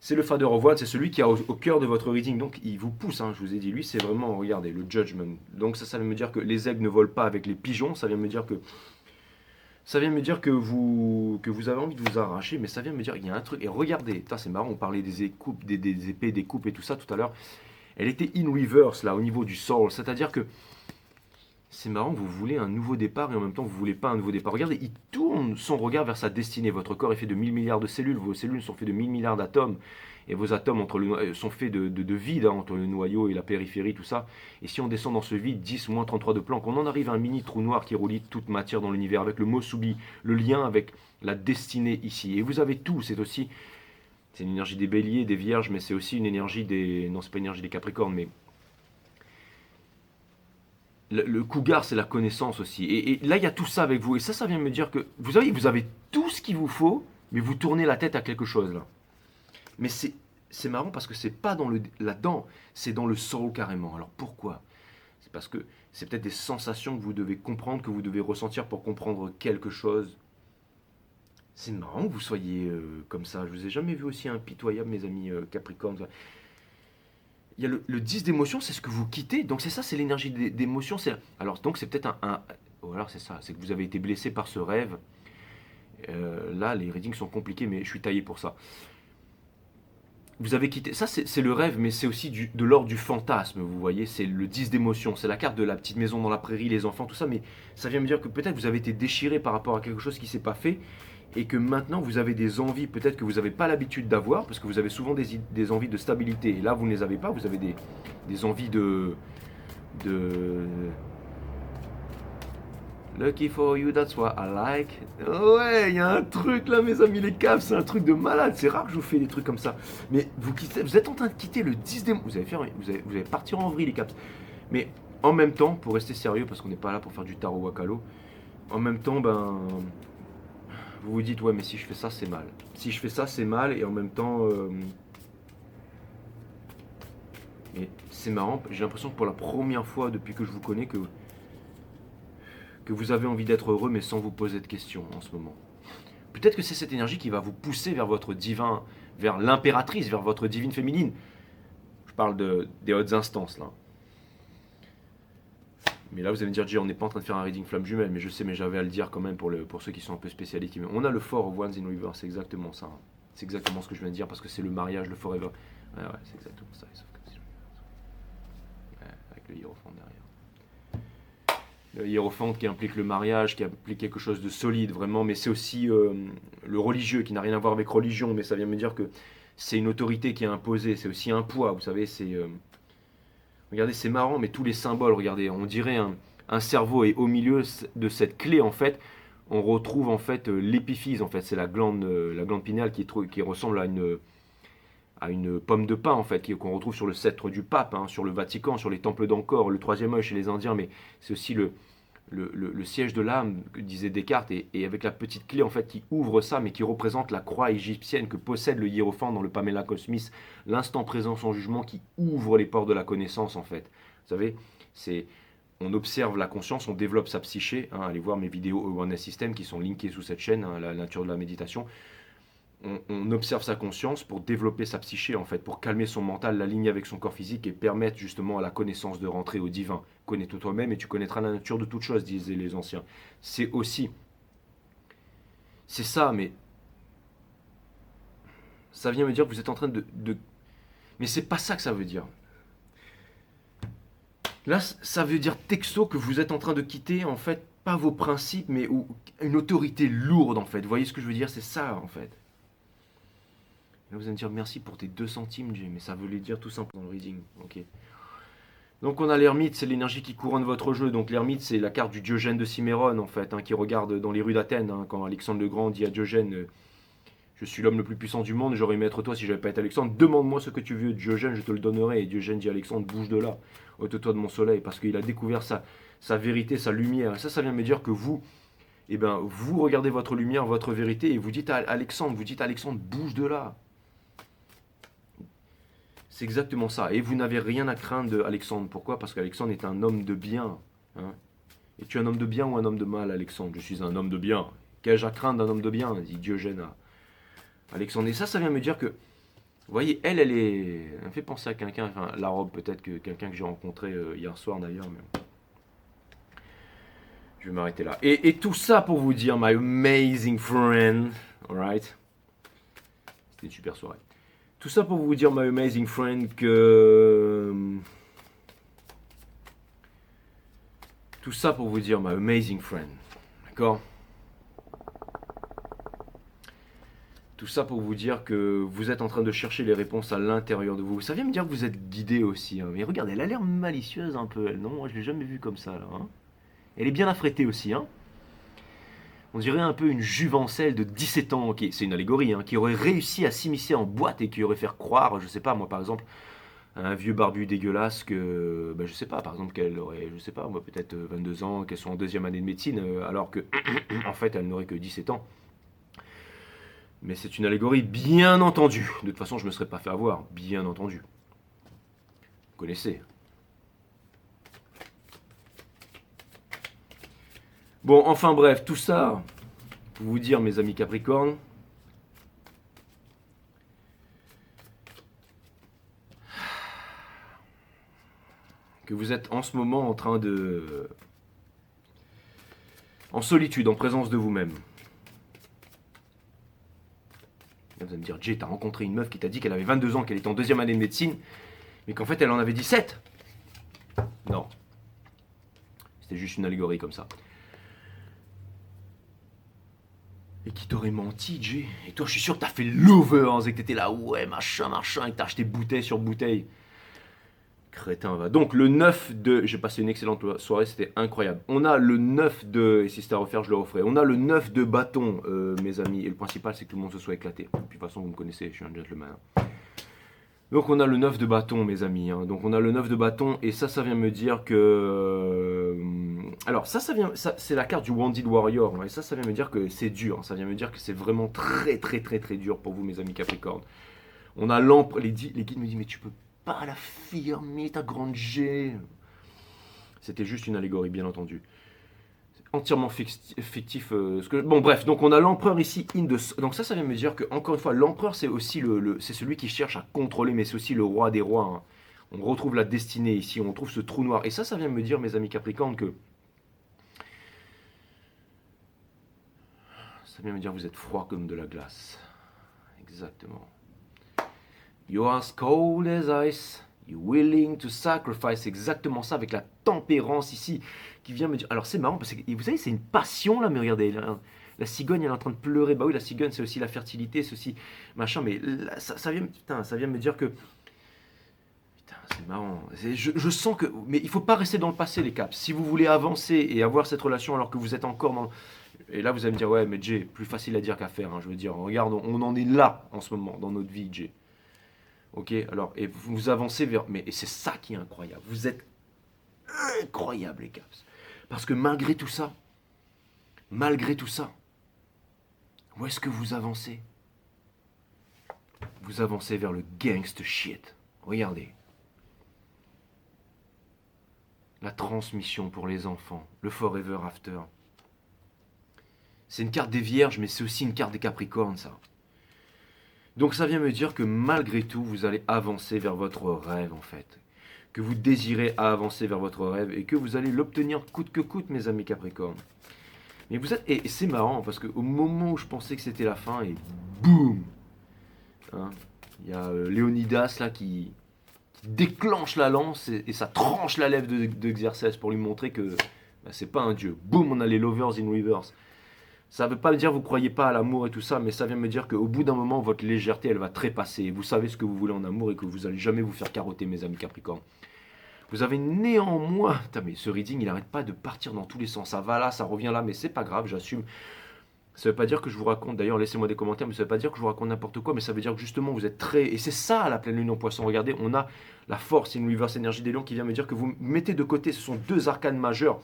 C'est le Father of Wands, c'est celui qui est au cœur de votre reading. Donc il vous pousse, je vous ai dit, lui c'est vraiment, regardez, le Judgment. Donc ça vient me dire que les aigles ne volent pas avec les pigeons, ça vient me dire que vous avez envie de vous arracher, mais ça vient me dire qu'il y a un truc. Et regardez, c'est marrant, on parlait des épées, des coupes et tout ça tout à l'heure. Elle était in reverse là, au niveau du soul, c'est-à-dire que c'est marrant, vous voulez un nouveau départ et en même temps vous voulez pas un nouveau départ. Regardez, il tourne son regard vers sa destinée. Votre corps est fait de 1000 milliards de cellules, vos cellules sont faites de 1000 milliards d'atomes. Et vos atomes sont faits de vide, entre le noyau et la périphérie, tout ça. Et si on descend dans ce vide, 10 moins 33 de Planck, on en arrive à un mini trou noir qui relie toute matière dans l'univers, avec le Mosubi, le lien avec la destinée ici. Et vous avez tout, c'est aussi C'est une énergie des béliers, des vierges, mais c'est aussi une énergie des... Non, c'est pas une énergie des capricornes, mais... Le cougar, c'est la connaissance aussi. Et là, il y a tout ça avec vous. Et ça vient me dire que, vous avez tout ce qu'il vous faut, mais vous tournez la tête à quelque chose, là. Mais c'est marrant parce que c'est pas dans là-dedans, c'est dans le soul carrément. Alors pourquoi? C'est parce que c'est peut-être des sensations que vous devez comprendre, que vous devez ressentir pour comprendre quelque chose. C'est marrant que vous soyez comme ça. Je vous ai jamais vu aussi impitoyable, mes amis Capricorne. Il y a le 10 d'émotion, c'est ce que vous quittez. Donc c'est ça, c'est l'énergie d'émotion. Alors donc c'est peut-être ou alors c'est ça, c'est que vous avez été blessé par ce rêve. Là, les readings sont compliqués, mais je suis taillé pour ça. Vous avez quitté. Ça, c'est le rêve, mais c'est aussi de l'ordre du fantasme, vous voyez. C'est le 10 d'émotion. C'est la carte de la petite maison dans la prairie, les enfants, tout ça. Mais ça vient me dire que peut-être vous avez été déchiré par rapport à quelque chose qui ne s'est pas fait. Et que maintenant, vous avez des envies, peut-être que vous n'avez pas l'habitude d'avoir, parce que vous avez souvent des envies de stabilité. Et là, vous ne les avez pas. Vous avez des envies de Lucky for you, that's what I like. Ouais, il y a un truc là, mes amis, les caves, c'est un truc de malade. C'est rare que je vous fais des trucs comme ça. Mais vous êtes en train de quitter le 10 des... Vous allez partir en vrille, les caps. Mais en même temps, pour rester sérieux, parce qu'on n'est pas là pour faire du tarot wakalo, en même temps, ben, vous vous dites, ouais, mais si je fais ça, c'est mal. Si je fais ça, c'est mal, et en même temps... mais c'est marrant, j'ai l'impression que pour la première fois depuis que je vous connais, que vous avez envie d'être heureux mais sans vous poser de questions en ce moment. Peut-être que c'est cette énergie qui va vous pousser vers votre divin, vers l'impératrice, vers votre divine féminine. Je parle des hautes instances là. Mais là vous allez me dire, Jay, on n'est pas en train de faire un reading flamme jumelle, mais je sais, mais j'avais à le dire quand même pour ceux qui sont un peu spécialistes. On a le Four of Wands in Reverse, c'est exactement ça. C'est exactement ce que je viens de dire parce que c'est le mariage, le forever. Ouais, c'est exactement ça. Avec le hiérophante derrière. Le hiérophante qui implique le mariage, qui implique quelque chose de solide vraiment, mais c'est aussi le religieux qui n'a rien à voir avec religion, mais ça vient me dire que c'est une autorité qui est imposée, c'est aussi un poids, vous savez, regardez, c'est marrant, mais tous les symboles, regardez, on dirait un cerveau et au milieu de cette clé, en fait, on retrouve en fait l'épiphyse, en fait, c'est la glande pinéale qui ressemble à une pomme de pin en fait, qu'on retrouve sur le sceptre du pape, hein, sur le Vatican, sur les temples d'Angkor, le troisième œil chez les Indiens, mais c'est aussi le siège de l'âme, que disait Descartes, et avec la petite clé en fait qui ouvre ça, mais qui représente la croix égyptienne que possède le hiérophante dans le Pamela Cosmis, l'instant présent sans jugement qui ouvre les portes de la connaissance en fait. Vous savez, on observe la conscience, on développe sa psyché, hein, allez voir mes vidéos Awareness System qui sont linkées sous cette chaîne, hein, la nature de la méditation. On observe sa conscience pour développer sa psyché en fait, pour calmer son mental, l'aligner avec son corps physique et permettre justement à la connaissance de rentrer au divin. Connais-toi toi-même et tu connaîtras la nature de toute chose, disaient les anciens. C'est ça, mais ça vient me dire que vous êtes en train de... Mais c'est pas ça que ça veut dire. Là, ça veut dire texto que vous êtes en train de quitter en fait pas vos principes, mais une autorité lourde en fait. Vous voyez ce que je veux dire? C'est ça en fait. Là, vous allez me dire merci pour tes 2 centimes, Jay, mais ça veut dire tout simplement dans le reading. Ok. Donc on a l'ermite, c'est l'énergie qui couronne votre jeu. Donc l'ermite, c'est la carte du Diogène de Cimérone, en fait, hein, qui regarde dans les rues d'Athènes, hein, quand Alexandre le Grand dit à Diogène, je suis l'homme le plus puissant du monde, j'aurais aimé être toi si j'avais pas été Alexandre. Demande-moi ce que tu veux, Diogène, je te le donnerai. Et Diogène dit à Alexandre, bouge de là, ôte-toi de mon soleil, parce qu'il a découvert sa vérité, sa lumière. Et ça vient me dire que vous, eh ben, vous regardez votre lumière, votre vérité, et vous dites à Alexandre, bouge de là. C'est exactement ça. Et vous n'avez rien à craindre d'Alexandre. Pourquoi? Parce qu'Alexandre est un homme de bien. Hein. Es-tu un homme de bien ou un homme de mal, Alexandre? Je suis un homme de bien. Qu'ai-je à craindre d'un homme de bien? Dit Diogène à Alexandre. Et ça vient me dire que, vous voyez, elle me fait penser à quelqu'un, enfin, la robe peut-être, que quelqu'un que j'ai rencontré hier soir d'ailleurs. Mais... je vais m'arrêter là. Et tout ça pour vous dire, my amazing friend, alright? C'était une super soirée. Tout ça pour vous dire, my amazing friend, que... tout ça pour vous dire, my amazing friend. D'accord? Tout ça pour vous dire que vous êtes en train de chercher les réponses à l'intérieur de vous. Ça vient me dire que vous êtes guidé aussi. Hein. Mais regardez, elle a l'air malicieuse un peu, elle. Non, moi je l'ai jamais vue comme ça, là. Hein. Elle est bien affrétée aussi. Hein. On dirait un peu une juvencelle de 17 ans, c'est une allégorie, hein, qui aurait réussi à s'immiscer en boîte et qui aurait fait croire, je sais pas, moi par exemple, à un vieux barbu dégueulasse que, je sais pas, par exemple, qu'elle aurait, je sais pas, moi peut-être 22 ans, qu'elle soit en deuxième année de médecine, alors que, en fait, elle n'aurait que 17 ans. Mais c'est une allégorie, bien entendu. De toute façon, je me serais pas fait avoir, bien entendu. Vous connaissez. Bon, enfin bref, tout ça, pour vous dire, mes amis Capricornes, que vous êtes en ce moment en train de... en solitude, en présence de vous-même. Vous allez me dire, Jay, t'as rencontré une meuf qui t'a dit qu'elle avait 22 ans, qu'elle était en deuxième année de médecine, mais qu'en fait elle en avait 17. Non. C'était juste une allégorie comme ça. Et qui t'aurait menti, Jay. Et toi, je suis sûr que t'as fait lovers et que t'étais là, ouais, machin, et que t'as acheté bouteille sur bouteille. Crétin, va. Donc, le 9 de... J'ai passé une excellente soirée, c'était incroyable. On a le 9 de... Et si c'était à refaire, je le referai. On a le 9 de bâton, mes amis. Et le principal, c'est que tout le monde se soit éclaté. Puis, de toute façon, vous me connaissez, je suis un gentleman. Donc, on a le 9 de bâton, mes amis. Hein. Donc, on a le 9 de bâton. Et ça vient me dire que... Alors, ça vient... c'est la carte du Wounded Warrior. Et ça vient me dire que c'est dur. Ça vient me dire que c'est vraiment très, très, très, très dur pour vous, mes amis Capricorne. On a l'empereur... Les guides me disent, mais tu peux pas l'affirmer, ta grande G. C'était juste une allégorie, bien entendu. Entièrement fictif. Bon, bref, donc on a l'empereur ici. Donc ça vient me dire que, encore une fois, l'empereur, c'est aussi c'est celui qui cherche à contrôler, mais c'est aussi le roi des rois. Hein. On retrouve la destinée ici, on retrouve ce trou noir. Et ça vient me dire, mes amis Capricornes, que... Ça vient me dire que vous êtes froid comme de la glace. Exactement. You are as cold as ice, you're willing to sacrifice. Exactement ça, avec la tempérance ici, qui vient me dire... Alors c'est marrant, parce que vous savez, c'est une passion là, mais regardez, la cigogne, elle est en train de pleurer. Bah oui, la cigogne, c'est aussi la fertilité, c'est aussi machin, mais là, ça vient me dire que... Putain, c'est marrant. Je sens que... Mais il ne faut pas rester dans le passé, les caps. Si vous voulez avancer et avoir cette relation alors que vous êtes encore dans... Et là, vous allez me dire, ouais, mais Jay, plus facile à dire qu'à faire. Hein. Je veux dire, regarde, on en est là, en ce moment, dans notre vie, Jay. Ok, alors, et vous avancez vers... Mais et c'est ça qui est incroyable. Vous êtes incroyables, les caps. Parce que malgré tout ça, où est-ce que vous avancez? Vous avancez vers le gangster shit. Regardez. La transmission pour les enfants, le forever after. C'est une carte des vierges, mais c'est aussi une carte des capricornes, ça. Donc ça vient me dire que malgré tout, vous allez avancer vers votre rêve, en fait. Que vous désirez avancer vers votre rêve et que vous allez l'obtenir coûte que coûte, mes amis Capricornes. Mais vous êtes... Et c'est marrant, parce qu'au moment où je pensais que c'était la fin, et boum, hein, il y a Léonidas, là, qui déclenche la lance et ça tranche la lèvre de Xerxès pour lui montrer que c'est pas un dieu. Boum, on a les lovers in reverse. Ça ne veut pas dire que vous ne croyez pas à l'amour et tout ça, mais ça vient me dire qu'au bout d'un moment, votre légèreté, elle va trépasser. Vous savez ce que vous voulez en amour et que vous n'allez jamais vous faire carotter, mes amis Capricorne. Vous avez néanmoins... Putain, mais ce reading, il n'arrête pas de partir dans tous les sens. Ça va là, ça revient là, mais c'est pas grave, j'assume. Ça ne veut pas dire que je vous raconte, d'ailleurs, laissez-moi des commentaires, mais ça ne veut pas dire que je vous raconte n'importe quoi, mais ça veut dire que justement, vous êtes très... Et c'est ça, la pleine lune en poisson. Regardez, on a la force, une reverse énergie des lions qui vient me dire que vous mettez de côté, ce sont deux arcanes majeurs.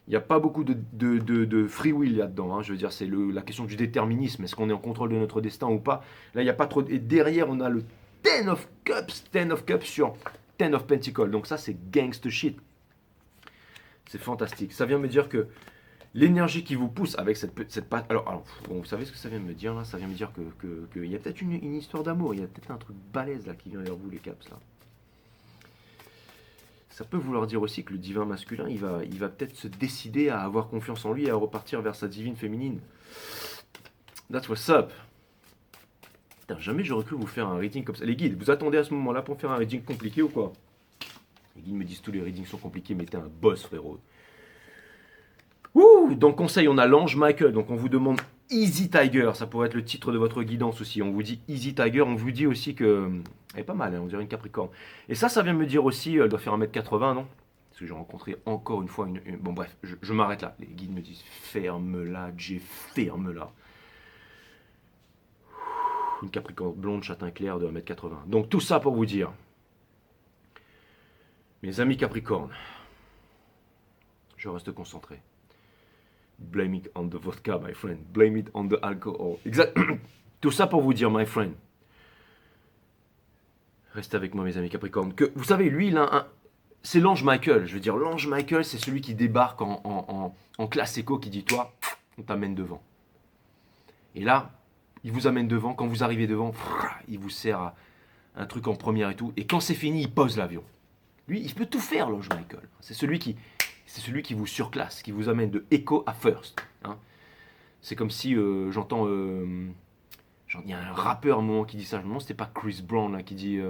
Il n'y a pas beaucoup de free will là-dedans. Hein. Je veux dire, c'est la question du déterminisme. Est-ce qu'on est en contrôle de notre destin ou pas? Là, il n'y a pas trop... Et derrière, on a le Ten of Cups sur Ten of Pentacles. Donc ça, c'est gangsta shit. C'est fantastique. Ça vient me dire que l'énergie qui vous pousse avec cette patte... Alors bon, vous savez ce que ça vient me dire là? Ça vient me dire qu'il y a peut-être une histoire d'amour. Il y a peut-être un truc balèze là qui vient vers vous, les caps là. Ça peut vouloir dire aussi que le divin masculin, il va peut-être se décider à avoir confiance en lui et à repartir vers sa divine féminine. That's what's up. Putain, jamais j'aurais cru vous faire un reading comme ça. Les guides, vous attendez à ce moment-là pour faire un reading compliqué ou quoi? Les guides me disent tous les readings sont compliqués, mais t'es un boss, frérot. Ouh, dans le conseil, on a l'ange Michael. Donc on vous demande Easy Tiger. Ça pourrait être le titre de votre guidance aussi. On vous dit Easy Tiger. On vous dit aussi que... Elle est pas mal, hein, on dirait une capricorne. Et ça vient me dire aussi... Elle doit faire 1m80, non? Parce que j'ai rencontré encore une fois bon bref, je m'arrête là. Les guides me disent ferme-la, Jay, ferme-la. Une Capricorne blonde, châtain clair de 1m80. Donc tout ça pour vous dire, mes amis Capricorne, je reste concentré. Blame it on the vodka, my friend. Blame it on the alcohol. Exact. Tout ça pour vous dire, my friend. Restez avec moi, mes amis Capricorne. Que, vous savez, lui, c'est l'ange Michael. Je veux dire, l'ange Michael, c'est celui qui débarque en classe éco, qui dit, toi, on t'amène devant. Et là, il vous amène devant. Quand vous arrivez devant, il vous sert un truc en première et tout. Et quand c'est fini, il pose l'avion. Lui, il peut tout faire, l'ange Michael. C'est celui qui vous surclasse, qui vous amène de eco à first. Hein. C'est comme si j'entends... il y a un rappeur à un moment qui dit ça. Je me demande si c'était pas Chris Brown là, qui dit...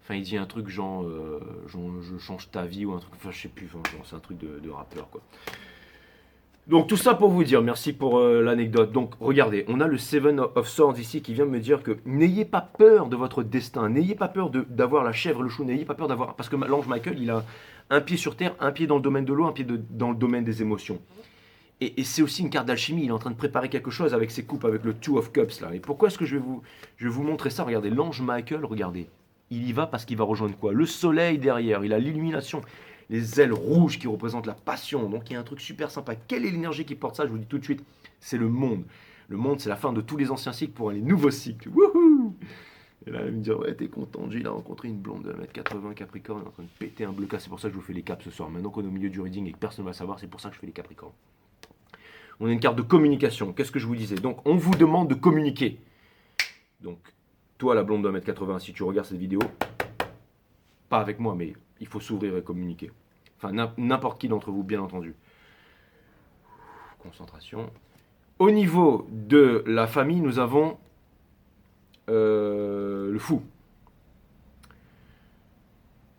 Enfin, il dit un truc genre, je change ta vie ou un truc... Enfin, je sais plus. Enfin, c'est un truc de rappeur, quoi. Donc, tout ça pour vous dire. Merci pour l'anecdote. Donc, regardez. On a le Seven of Swords ici qui vient me dire que n'ayez pas peur de votre destin. N'ayez pas peur d'avoir la chèvre et le chou. N'ayez pas peur d'avoir... Parce que l'ange Michael, il a un pied sur terre, un pied dans le domaine de l'eau, un pied dans le domaine des émotions. Et c'est aussi une carte d'alchimie. Il est en train de préparer quelque chose avec ses coupes, avec le Two of Cups là. Et pourquoi est-ce que je vais vous montrer ça? Regardez, l'ange Michael, regardez. Il y va parce qu'il va rejoindre quoi? Le soleil derrière. Il a l'illumination. Les ailes rouges qui représentent la passion. Donc il y a un truc super sympa. Quelle est l'énergie qui porte ça? Je vous dis tout de suite, c'est le monde. Le monde, c'est la fin de tous les anciens cycles pour les nouveaux cycles. Wouhou! Et là, il me dit, ouais, t'es content, il a rencontré une blonde de 1m80 Capricorne, en train de péter un bleu cas. C'est pour ça que je vous fais les caps ce soir. Maintenant qu'on est au milieu du reading et que personne ne va savoir, c'est pour ça que je fais les Capricornes. On a une carte de communication. Qu'est-ce que je vous disais? Donc, on vous demande de communiquer. Donc, toi, la blonde de 1m80, si tu regardes cette vidéo, pas avec moi, mais il faut s'ouvrir et communiquer. Enfin, n'importe qui d'entre vous, bien entendu. Concentration. Au niveau de la famille, nous avons le fou.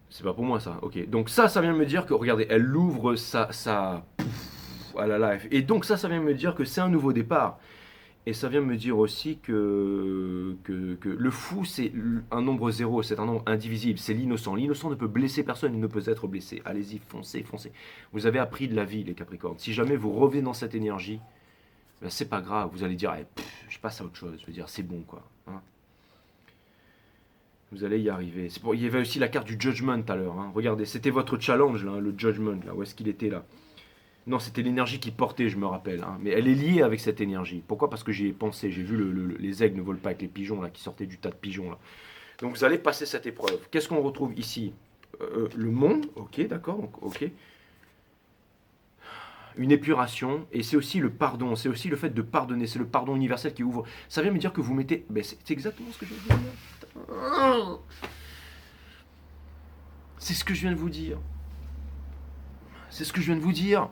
C'est pas pour moi, ça. Ok. Donc, ça vient me dire que, regardez, elle ouvre sa à la life. Et donc, ça vient me dire que c'est un nouveau départ. Et ça vient me dire aussi que le fou, c'est un nombre zéro, c'est un nombre indivisible, c'est l'innocent. L'innocent ne peut blesser personne, il ne peut être blessé. Allez-y, foncez, foncez. Vous avez appris de la vie, les Capricornes. Si jamais vous revenez dans cette énergie, ben c'est pas grave. Vous allez dire, je passe à autre chose. Je veux dire, c'est bon, quoi. Hein, vous allez y arriver. Il y avait aussi la carte du judgment tout à l'heure. Hein. Regardez, c'était votre challenge, là, hein, le judgment. Là. Où est-ce qu'il était, là? Non, c'était l'énergie qui portait, je me rappelle. Hein. Mais elle est liée avec cette énergie. Pourquoi? Parce que j'y ai pensé. J'ai vu les aigles ne volent pas avec les pigeons là, qui sortaient du tas de pigeons. Là. Donc vous allez passer cette épreuve. Qu'est-ce qu'on retrouve ici? Le monde, ok, d'accord, ok. Une épuration, et c'est aussi le pardon, c'est aussi le fait de pardonner, c'est le pardon universel qui ouvre. Ça vient me dire que vous mettez... Ben, c'est exactement ce que je viens de dire. C'est ce que je viens de vous dire. C'est ce que je viens de vous dire.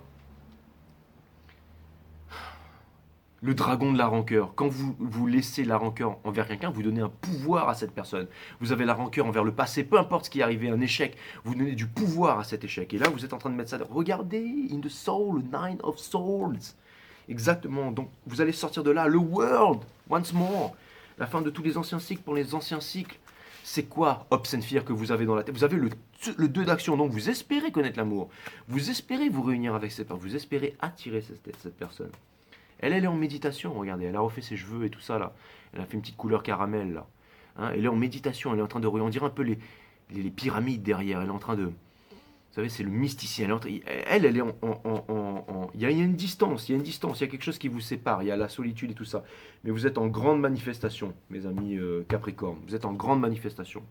Le dragon de la rancœur. Quand vous laissez la rancœur envers quelqu'un, vous donnez un pouvoir à cette personne. Vous avez la rancœur envers le passé, peu importe ce qui est arrivé, un échec, vous donnez du pouvoir à cet échec. Et là, vous êtes en train de mettre ça. Regardez, in the soul, le Nine of Swords. Exactement. Donc, vous allez sortir de là. Le world, once more. La fin de tous les anciens cycles pour les anciens cycles. C'est quoi Hopes and Fear que vous avez dans la tête? Vous avez le 2 d'action. Donc, vous espérez connaître l'amour. Vous espérez vous réunir avec cette personne. Vous espérez attirer cette personne. Elle est en méditation, regardez, elle a refait ses cheveux et tout ça là. Elle a fait une petite couleur caramel là. Hein, elle est en méditation, elle est en train de... On dirait un peu les pyramides derrière, elle est en train de... Vous savez, c'est le mysticien. Elle est il y a une distance, il y a quelque chose qui vous sépare, il y a la solitude et tout ça. Mais vous êtes en grande manifestation, mes amis Capricorne. Vous êtes en grande manifestation.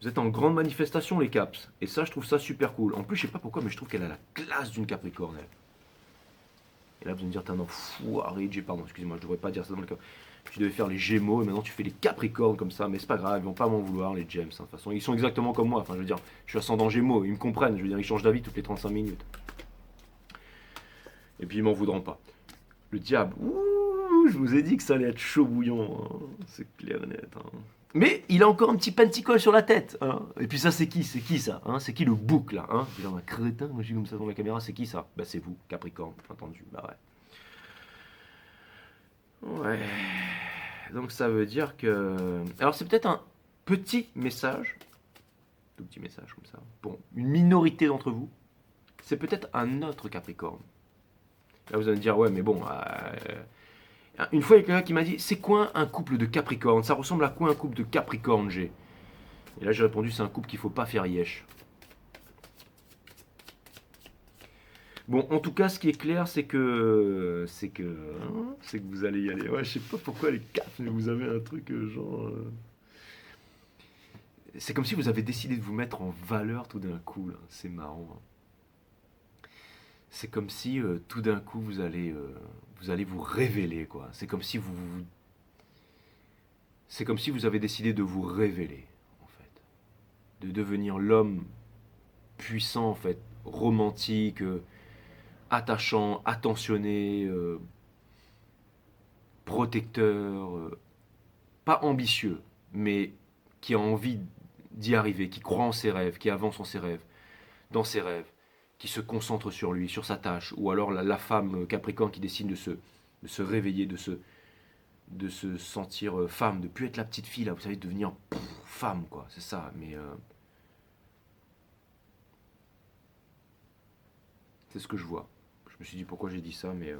Vous êtes en grande manifestation, les Caps. Et ça, je trouve ça super cool. En plus, je sais pas pourquoi, mais je trouve qu'elle a la classe d'une Capricorne, elle. Et là, vous allez me dire, t'es un enfoiré, pardon, excusez-moi, je devrais pas dire ça dans le cas. Tu devais faire les Gémeaux, et maintenant tu fais les Capricornes comme ça, mais c'est pas grave, ils vont pas m'en vouloir, les James. Hein. De toute façon, ils sont exactement comme moi. Enfin, je veux dire, je suis ascendant Gémeaux, ils me comprennent, je veux dire, ils changent d'avis toutes les 35 minutes. Et puis, ils m'en voudront pas. Le diable, ouh, je vous ai dit que ça allait être chaud bouillon, hein. C'est clair et net. Hein. Mais il a encore un petit penticole sur la tête. Hein. Et puis ça, c'est qui ça hein. C'est qui le bouc là hein. Il a un crétin, moi je suis comme ça dans la caméra, c'est qui ça? Bah c'est vous, Capricorne, entendu. Bah ouais. Ouais. Donc ça veut dire que... Alors c'est peut-être Petit message, tout petit message comme ça, pour une minorité d'entre vous, c'est peut-être un autre Capricorne. Là, vous allez me dire, ouais, mais bon, une fois, il y a quelqu'un qui m'a dit, c'est quoi un couple de Capricorne? Ça ressemble à quoi un couple de Capricorne, j'ai? Et là, j'ai répondu, c'est un couple qu'il ne faut pas faire yesh. Bon, en tout cas, ce qui est clair, c'est que vous allez y aller. Ouais, je sais pas pourquoi les quatre, mais vous avez un truc genre. C'est comme si vous avez décidé de vous mettre en valeur tout d'un coup, là. C'est marrant, hein. C'est comme si tout d'un coup vous allez vous révéler, quoi. C'est comme si vous avez décidé de vous révéler, en fait, de devenir l'homme puissant, en fait, romantique, attachant, attentionné, protecteur, pas ambitieux, mais qui a envie d'y arriver, qui croit en ses rêves, qui avance en ses rêves, dans ses rêves, qui se concentre sur lui, sur sa tâche, ou alors la femme Capricorne qui décide de se réveiller, de se sentir femme, de plus être la petite fille là, vous savez, de devenir femme quoi, c'est ça. Mais c'est ce que je vois. Je me suis dit pourquoi j'ai dit ça, mais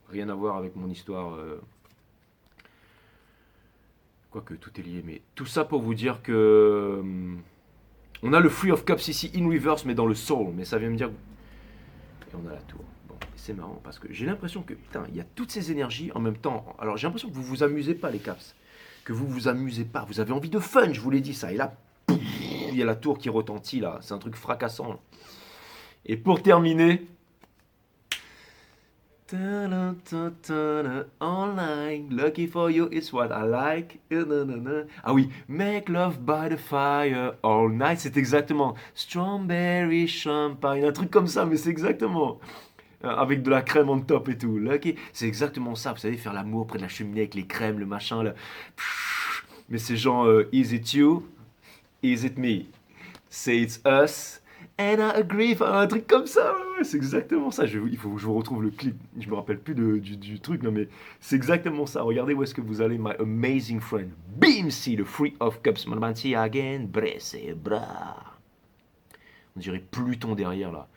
rien à voir avec mon histoire. Quoique tout est lié, mais tout ça pour vous dire que on a le Free of Cups ici in reverse, mais dans le soul, mais ça vient me dire. Et on a la tour. Bon, c'est marrant parce que j'ai l'impression que putain, il y a toutes ces énergies en même temps. Alors j'ai l'impression que vous vous amusez pas les caps, que vous vous amusez pas. Vous avez envie de fun, je vous l'ai dit ça. Et là, il y a la tour qui retentit là. C'est un truc fracassant. Là. Et pour terminer. Online, lucky for you is what I like. Ah oui, make love by the fire all night. C'est exactement strawberry champagne, un truc comme ça, mais c'est exactement. Avec de la crème en top et tout. Lucky, c'est exactement ça. Vous savez, faire l'amour près de la cheminée avec les crèmes, le machin là. Mais c'est genre, is it you? Is it me? Say it's us. And I agree, enfin, un truc comme ça, ouais, c'est exactement ça. Il faut que je vous retrouve le clip. Je me rappelle plus du truc, non, mais c'est exactement ça. Regardez où est-ce que vous allez, my amazing friend. Bim, si, le Free of Cups. Manti again, bresse, bra. On dirait Pluton derrière, là.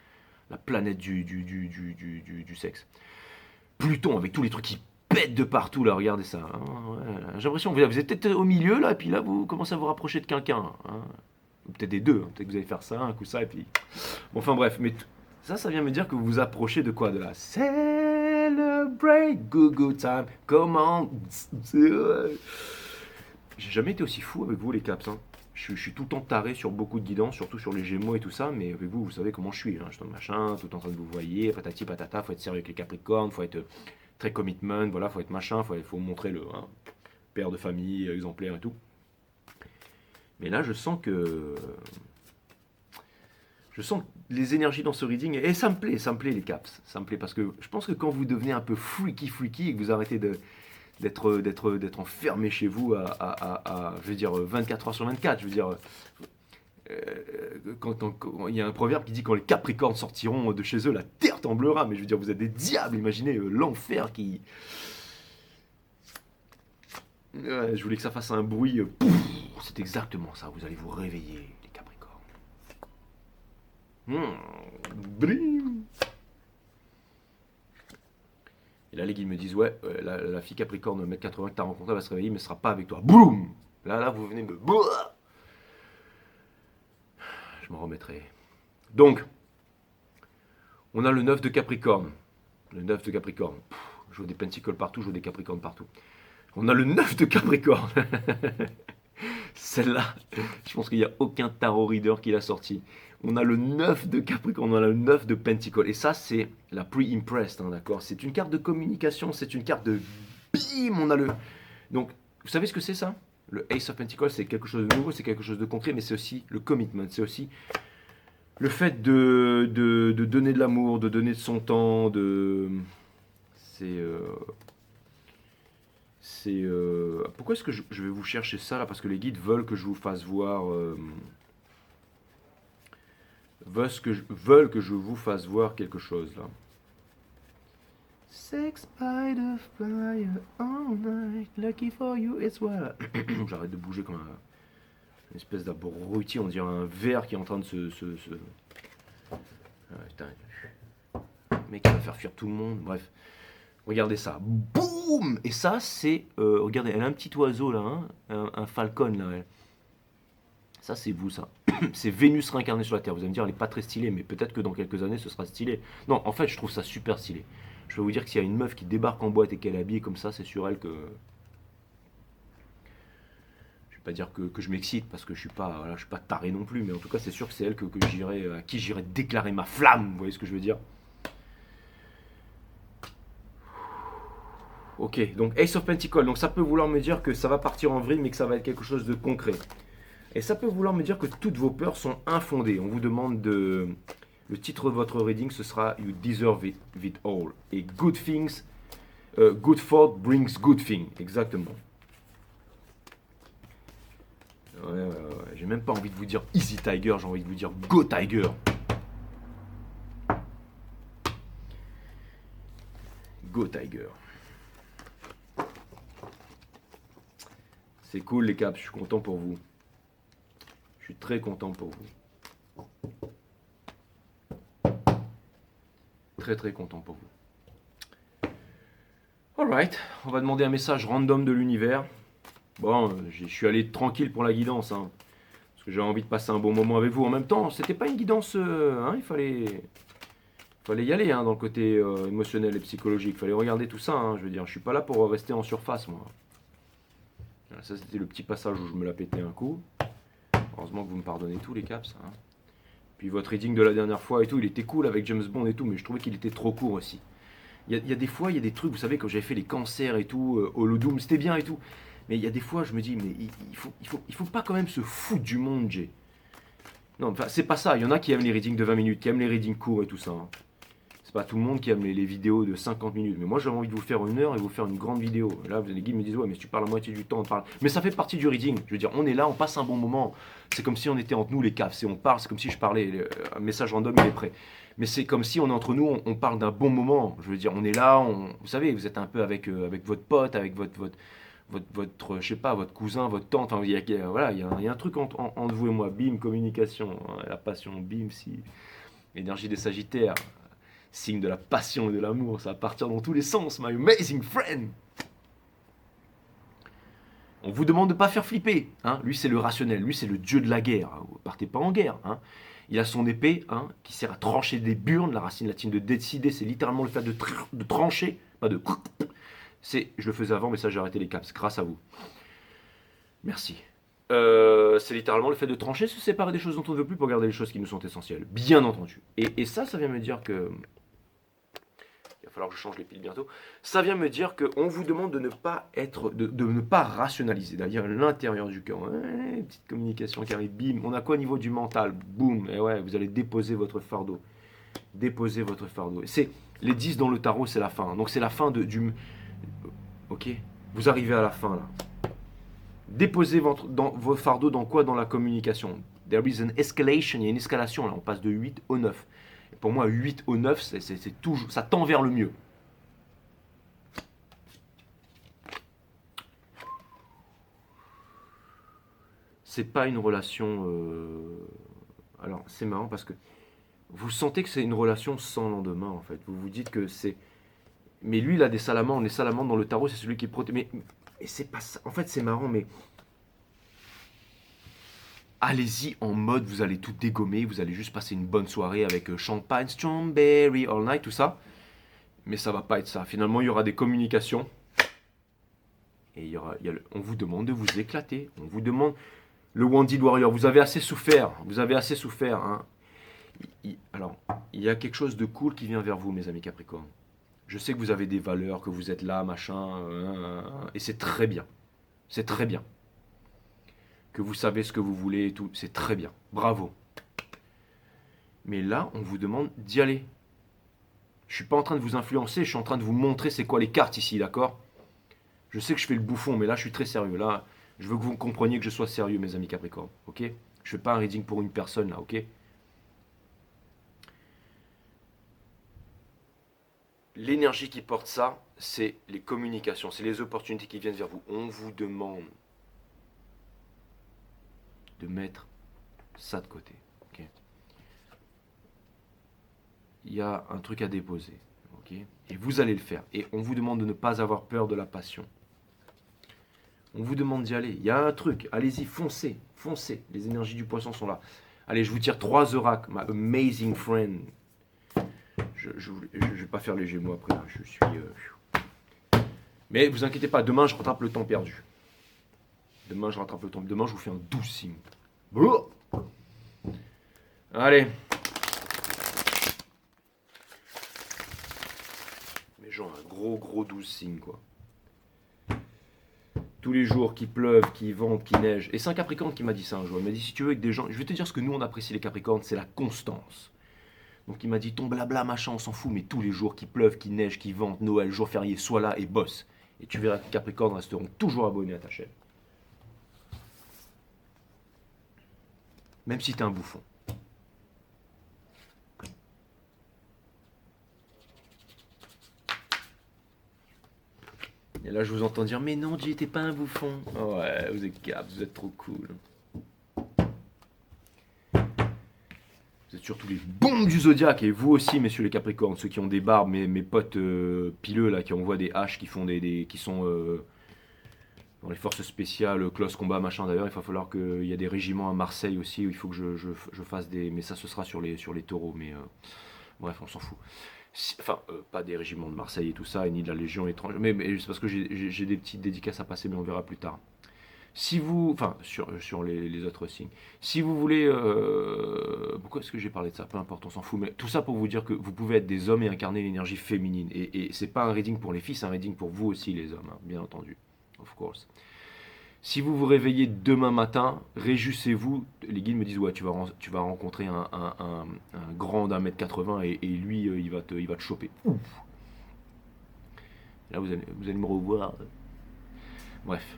La planète du sexe. Pluton, avec tous les trucs qui pètent de partout, là, regardez ça. Hein, ouais. J'ai l'impression que vous êtes peut-être au milieu, là, et puis là, vous commencez à vous rapprocher de quelqu'un. Hein. Peut-être des deux, hein. Peut-être que vous allez faire ça, un coup ça, et puis... Bon, enfin bref, mais ça vient me dire que vous vous approchez de quoi? De la celebrate, good good time, come on. J'ai jamais été aussi fou avec vous les caps, hein. Je suis tout le temps taré sur beaucoup de guidance, surtout sur les Gémeaux et tout ça, mais avec vous, vous savez comment je suis. Hein. Je suis dans le machin, tout en train de vous voyer, patati patata, faut être sérieux avec les Capricornes, faut être très commitment, voilà, faut être machin, faut montrer le hein, père de famille, exemplaire et tout. Mais là, je sens que les énergies dans ce reading, et ça me plaît les caps, ça me plaît parce que je pense que quand vous devenez un peu freaky et que vous arrêtez d'être enfermé chez vous je veux dire, 24 heures sur 24, je veux dire, quand il y a un proverbe qui dit quand les Capricornes sortiront de chez eux, la terre tremblera, mais je veux dire, vous êtes des diables, imaginez l'enfer qui... Ouais, je voulais que ça fasse un bruit, c'est exactement ça, vous allez vous réveiller, les Capricornes. Brim. Et là, les guides me disent, ouais, la fille Capricorne 1m80 que tu as rencontrée va se réveiller, mais ne sera pas avec toi. Boum. Là, vous venez me... Je m'en remettrai. Donc, on a le 9 de Capricorne. Le 9 de Capricorne. Je vois des pentacles partout, je vois des Capricornes partout. On a le 9 de Capricorne. Celle-là, je pense qu'il n'y a aucun tarot reader qui l'a sorti. On a le 9 de Capricorne, on a le 9 de Pentacle. Et ça, c'est la pre-impressed, hein, d'accord? C'est une carte de communication, c'est une carte de bim, on a le... Donc, vous savez ce que c'est ça? Le Ace of Pentacles, c'est quelque chose de nouveau, c'est quelque chose de concret, mais c'est aussi le commitment, c'est aussi le fait de donner de l'amour, de donner de son temps, de... C'est... Pourquoi est-ce que je vais vous chercher ça là? Parce que les guides veulent que je vous fasse voir... veulent que je vous fasse voir quelque chose là. Sex by the fire all night, lucky for you it's what. J'arrête de bouger comme un... Une espèce d'abruti, on dirait un ver qui est en train de se... Ah, putain. Le mec il va faire fuir tout le monde, bref. Regardez ça, boum. Et ça c'est, regardez, elle a un petit oiseau là, hein, un falcon là. Ça c'est vous ça. C'est Vénus réincarnée sur la Terre. Vous allez me dire elle est pas très stylée, mais peut-être que dans quelques années ce sera stylé. Non, en fait je trouve ça super stylé. Je peux vous dire que s'il y a une meuf qui débarque en boîte et qu'elle est habillée comme ça, c'est sur elle que... Je vais pas dire que je m'excite parce que je suis pas, voilà, je suis pas taré non plus, mais en tout cas c'est sûr que c'est elle que j'irai, à qui j'irai déclarer ma flamme. Vous voyez ce que je veux dire? Ok, donc Ace of Pentacles, donc ça peut vouloir me dire que ça va partir en vrille mais que ça va être quelque chose de concret. Et ça peut vouloir me dire que toutes vos peurs sont infondées. On vous demande de... Le titre de votre reading, ce sera You Deserve it All. Et Good Things, Good Thought Brings Good Things. Exactement. Ouais. J'ai même pas envie de vous dire Easy Tiger, j'ai envie de vous dire Go Tiger. Go Tiger. C'est cool les caps, je suis content pour vous. Je suis très content pour vous. Très content pour vous. Alright, on va demander un message random de l'univers. Bon, je suis allé tranquille pour la guidance, hein, parce que j'avais envie de passer un bon moment avec vous. En même temps, c'était pas une guidance, hein, il fallait y aller hein, dans le côté émotionnel et psychologique. Il fallait regarder tout ça, hein, je veux dire, je suis pas là pour rester en surface, moi. Voilà, ça, c'était le petit passage où je me la pétais un coup. Heureusement que vous me pardonnez tous les caps. Hein. Puis votre reading de la dernière fois et tout, il était cool avec James Bond et tout, mais je trouvais qu'il était trop court aussi. Il y a des fois, il y a des trucs, vous savez, quand j'avais fait les cancers et tout, Holodoom, c'était bien et tout. Mais il y a des fois, je me dis, mais il faut pas quand même se foutre du monde, Jay. Non, enfin, c'est pas ça. Il y en a qui aiment les readings de 20 minutes, qui aiment les readings courts et tout ça. Hein. C'est pas tout le monde qui aime les vidéos de 50 minutes. Mais moi, j'avais envie de vous faire 1 heure et vous faire une grande vidéo. Là, les guides me disent, ouais, mais si tu parles la moitié du temps, on parle. Mais ça fait partie du reading. Je veux dire, on est là, on passe un bon moment. C'est comme si on était entre nous, les caves. On parle, c'est comme si je parlais. Un message random, il est prêt. Mais c'est comme si on est entre nous, on parle d'un bon moment. Je veux dire, on est là, vous savez, vous êtes un peu avec votre pote, avec votre je sais pas, votre cousin, votre tante. Enfin, voilà, il y a un truc entre vous et moi. Bim, communication, hein, la passion, bim, si. Énergie des Sagittaires. Signe de la passion et de l'amour, ça va partir dans tous les sens, my amazing friend. On vous demande de ne pas faire flipper. Hein. Lui, c'est le rationnel. Lui, c'est le dieu de la guerre. Vous partez pas en guerre. Hein. Il a son épée hein, qui sert à trancher des burnes. La racine latine de décider, c'est littéralement le fait de trancher, pas de... Je le faisais avant, mais ça, j'ai arrêté les caps. Grâce à vous. Merci. C'est littéralement le fait de trancher, se séparer des choses dont on ne veut plus pour garder les choses qui nous sont essentielles. Bien entendu. Et ça vient me dire que... Il va falloir que je change les piles bientôt. Ça vient me dire qu'on vous demande de ne pas être, de ne pas rationaliser, c'est-à-dire l'intérieur du cœur. Ouais, petite communication qui arrive, bim. On a quoi au niveau du mental? Boum. Et ouais, vous allez déposer votre fardeau. Déposer votre fardeau. C'est les 10 dans le tarot, c'est la fin. Donc c'est la fin du. Ok. Vous arrivez à la fin là. Déposez vos fardeaux dans quoi? Dans la communication. There is an escalation. Il y a une escalation là. On passe de 8 au 9. Pour moi, 8 au 9, c'est toujours, ça tend vers le mieux. C'est pas une relation... Alors, c'est marrant parce que vous sentez que c'est une relation sans lendemain, en fait. Vous vous dites que c'est... Mais lui, il a des salamandres. Les salamandres dans le tarot, c'est celui qui protège... Mais et c'est pas ça. En fait, c'est marrant, mais... Allez-y en mode, vous allez tout dégommer, vous allez juste passer une bonne soirée avec champagne, strawberry, all night, tout ça. Mais ça va pas être ça. Finalement, il y aura des communications. Et on vous demande de vous éclater. On vous demande... Le Wounded Warrior, vous avez assez souffert. Vous avez assez souffert. Hein. Alors, il y a quelque chose de cool qui vient vers vous, mes amis Capricorne. Je sais que vous avez des valeurs, que vous êtes là, machin. Et c'est très bien. C'est très bien. Que vous savez ce que vous voulez et tout, c'est très bien. Bravo. Mais là, on vous demande d'y aller. Je ne suis pas en train de vous influencer, je suis en train de vous montrer c'est quoi les cartes ici, d'accord? Je sais que je fais le bouffon, mais là, je suis très sérieux. Là, je veux que vous compreniez que je sois sérieux, mes amis Capricorne, ok? Je ne fais pas un reading pour une personne, là, ok? L'énergie qui porte ça, c'est les communications, c'est les opportunités qui viennent vers vous. On vous demande de mettre ça de côté. Okay, il y a un truc à déposer. Okay, et vous allez le faire. Et on vous demande de ne pas avoir peur de la passion. On vous demande d'y aller. Il y a un truc. Allez-y, foncez. Foncez. Les énergies du poisson sont là. Allez, je vous tire 3 oracles. My amazing friend. Je vais pas faire les gémeaux après. Là. Je suis... Mais vous inquiétez pas. Demain, je rattrape le temps perdu. Demain, je rattrape le temps. Demain, je vous fais un 12 signe. Allez. Mais genre un gros 12 signes, quoi. Tous les jours, qu'il pleuve, qu'il vente, qu'il neige. Et c'est un Capricorne qui m'a dit ça un jour. Il m'a dit, si tu veux avec des gens... Je vais te dire ce que nous, on apprécie les Capricornes, c'est la constance. Donc il m'a dit, ton blabla, machin, on s'en fout, mais tous les jours, qu'il pleuve, qu'il neige, qu'il vente, Noël, jour férié, sois là et bosse. Et tu verras que les Capricornes resteront toujours abonnés à ta chaîne. Même si t'es un bouffon. Et là, je vous entends dire, mais non, Jay, t'es pas un bouffon. Oh ouais, vous êtes cap, vous êtes trop cool. Vous êtes surtout les bombes du zodiaque. Et vous aussi, messieurs les Capricornes, ceux qui ont des barbes, mes potes pileux, là, qui envoient des haches, qui font qui sont dans les forces spéciales, close combat, machin. D'ailleurs, il va falloir qu'il y a des régiments à Marseille aussi, où il faut que je fasse des... Mais ça, ce sera sur les taureaux, mais... bref, on s'en fout. Enfin, pas des régiments de Marseille et tout ça, et ni de la Légion étrangère, mais c'est parce que j'ai des petites dédicaces à passer, mais on verra plus tard. Si vous, enfin, sur les autres signes, si vous voulez, pourquoi est-ce que j'ai parlé de ça? Peu importe, on s'en fout, mais tout ça pour vous dire que vous pouvez être des hommes et incarner l'énergie féminine, et c'est pas un reading pour les filles, c'est un reading pour vous aussi les hommes, hein, bien entendu, of course. Si vous vous réveillez demain matin, réjouissez-vous. Les guides me disent, ouais, tu vas rencontrer un grand d'1m80 et lui, il va te choper. Ouf. Là, vous allez me revoir. Bref.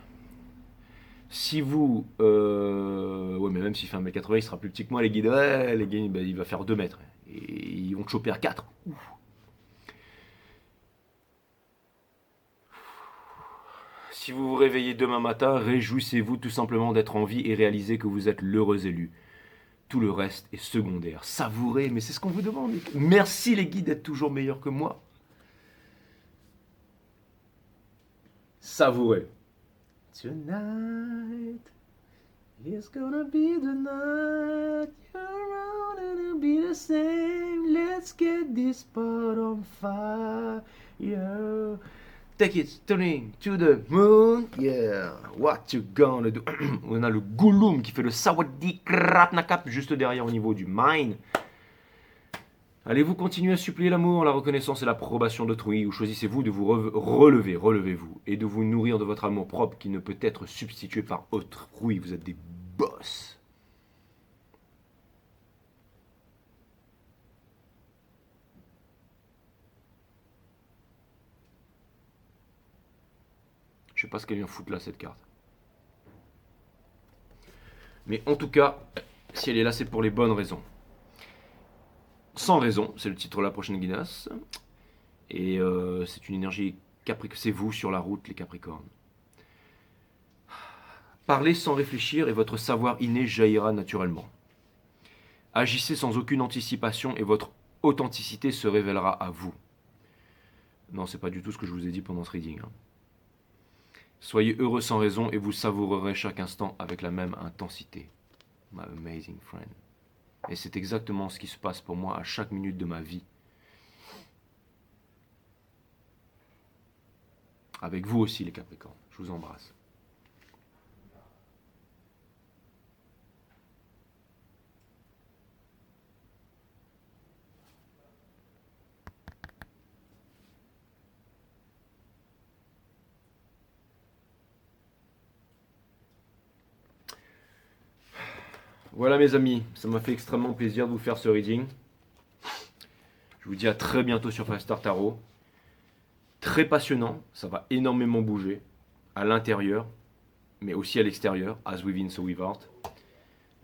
Si vous... ouais, mais même s'il fait 1m80, il sera plus petit que moi, les guides. Ouais, les guides, il va faire 2 mètres. Et ils vont te choper à 4. Ouf. Si vous vous réveillez demain matin, réjouissez-vous tout simplement d'être en vie et réalisez que vous êtes l'heureux élu. Tout le reste est secondaire. Savourez, mais c'est ce qu'on vous demande. Merci les guides d'être toujours meilleurs que moi. Savourez. Tonight is gonna be the night. You're around and it'll be the same. Let's get this spot on fire. Yeah. Take it, turning to the moon, yeah, what you gonna do? On a le Gollum qui fait le Sawadee Krapnakap juste derrière au niveau du mine. Allez-vous continuer à supplier l'amour, la reconnaissance et l'approbation d'autrui, ou choisissez-vous de vous relevez-vous, et de vous nourrir de votre amour propre qui ne peut être substitué par autrui. Vous êtes des boss. Je sais pas ce qu'elle vient foutre là, cette carte. Mais en tout cas, si elle est là, c'est pour les bonnes raisons. Sans raison, c'est le titre de la prochaine guidance. Et c'est une énergie Capricorne. C'est vous sur la route, les Capricornes. Parlez sans réfléchir et votre savoir inné jaillira naturellement. Agissez sans aucune anticipation et votre authenticité se révélera à vous. Non, c'est pas du tout ce que je vous ai dit pendant ce reading. Hein. Soyez heureux sans raison et vous savourerez chaque instant avec la même intensité. My amazing friend. Et c'est exactement ce qui se passe pour moi à chaque minute de ma vie. Avec vous aussi les Capricornes. Je vous embrasse. Voilà mes amis, ça m'a fait extrêmement plaisir de vous faire ce reading. Je vous dis à très bientôt sur Five Star Tarot. Très passionnant, ça va énormément bouger à l'intérieur, mais aussi à l'extérieur, as within so without.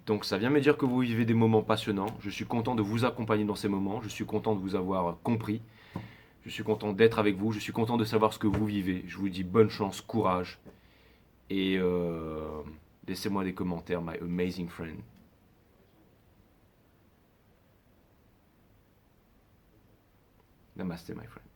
Donc ça vient me dire que vous vivez des moments passionnants. Je suis content de vous accompagner dans ces moments, je suis content de vous avoir compris. Je suis content d'être avec vous, je suis content de savoir ce que vous vivez. Je vous dis bonne chance, courage et Laissez-moi des commentaires, my amazing friend. Namaste, my friend.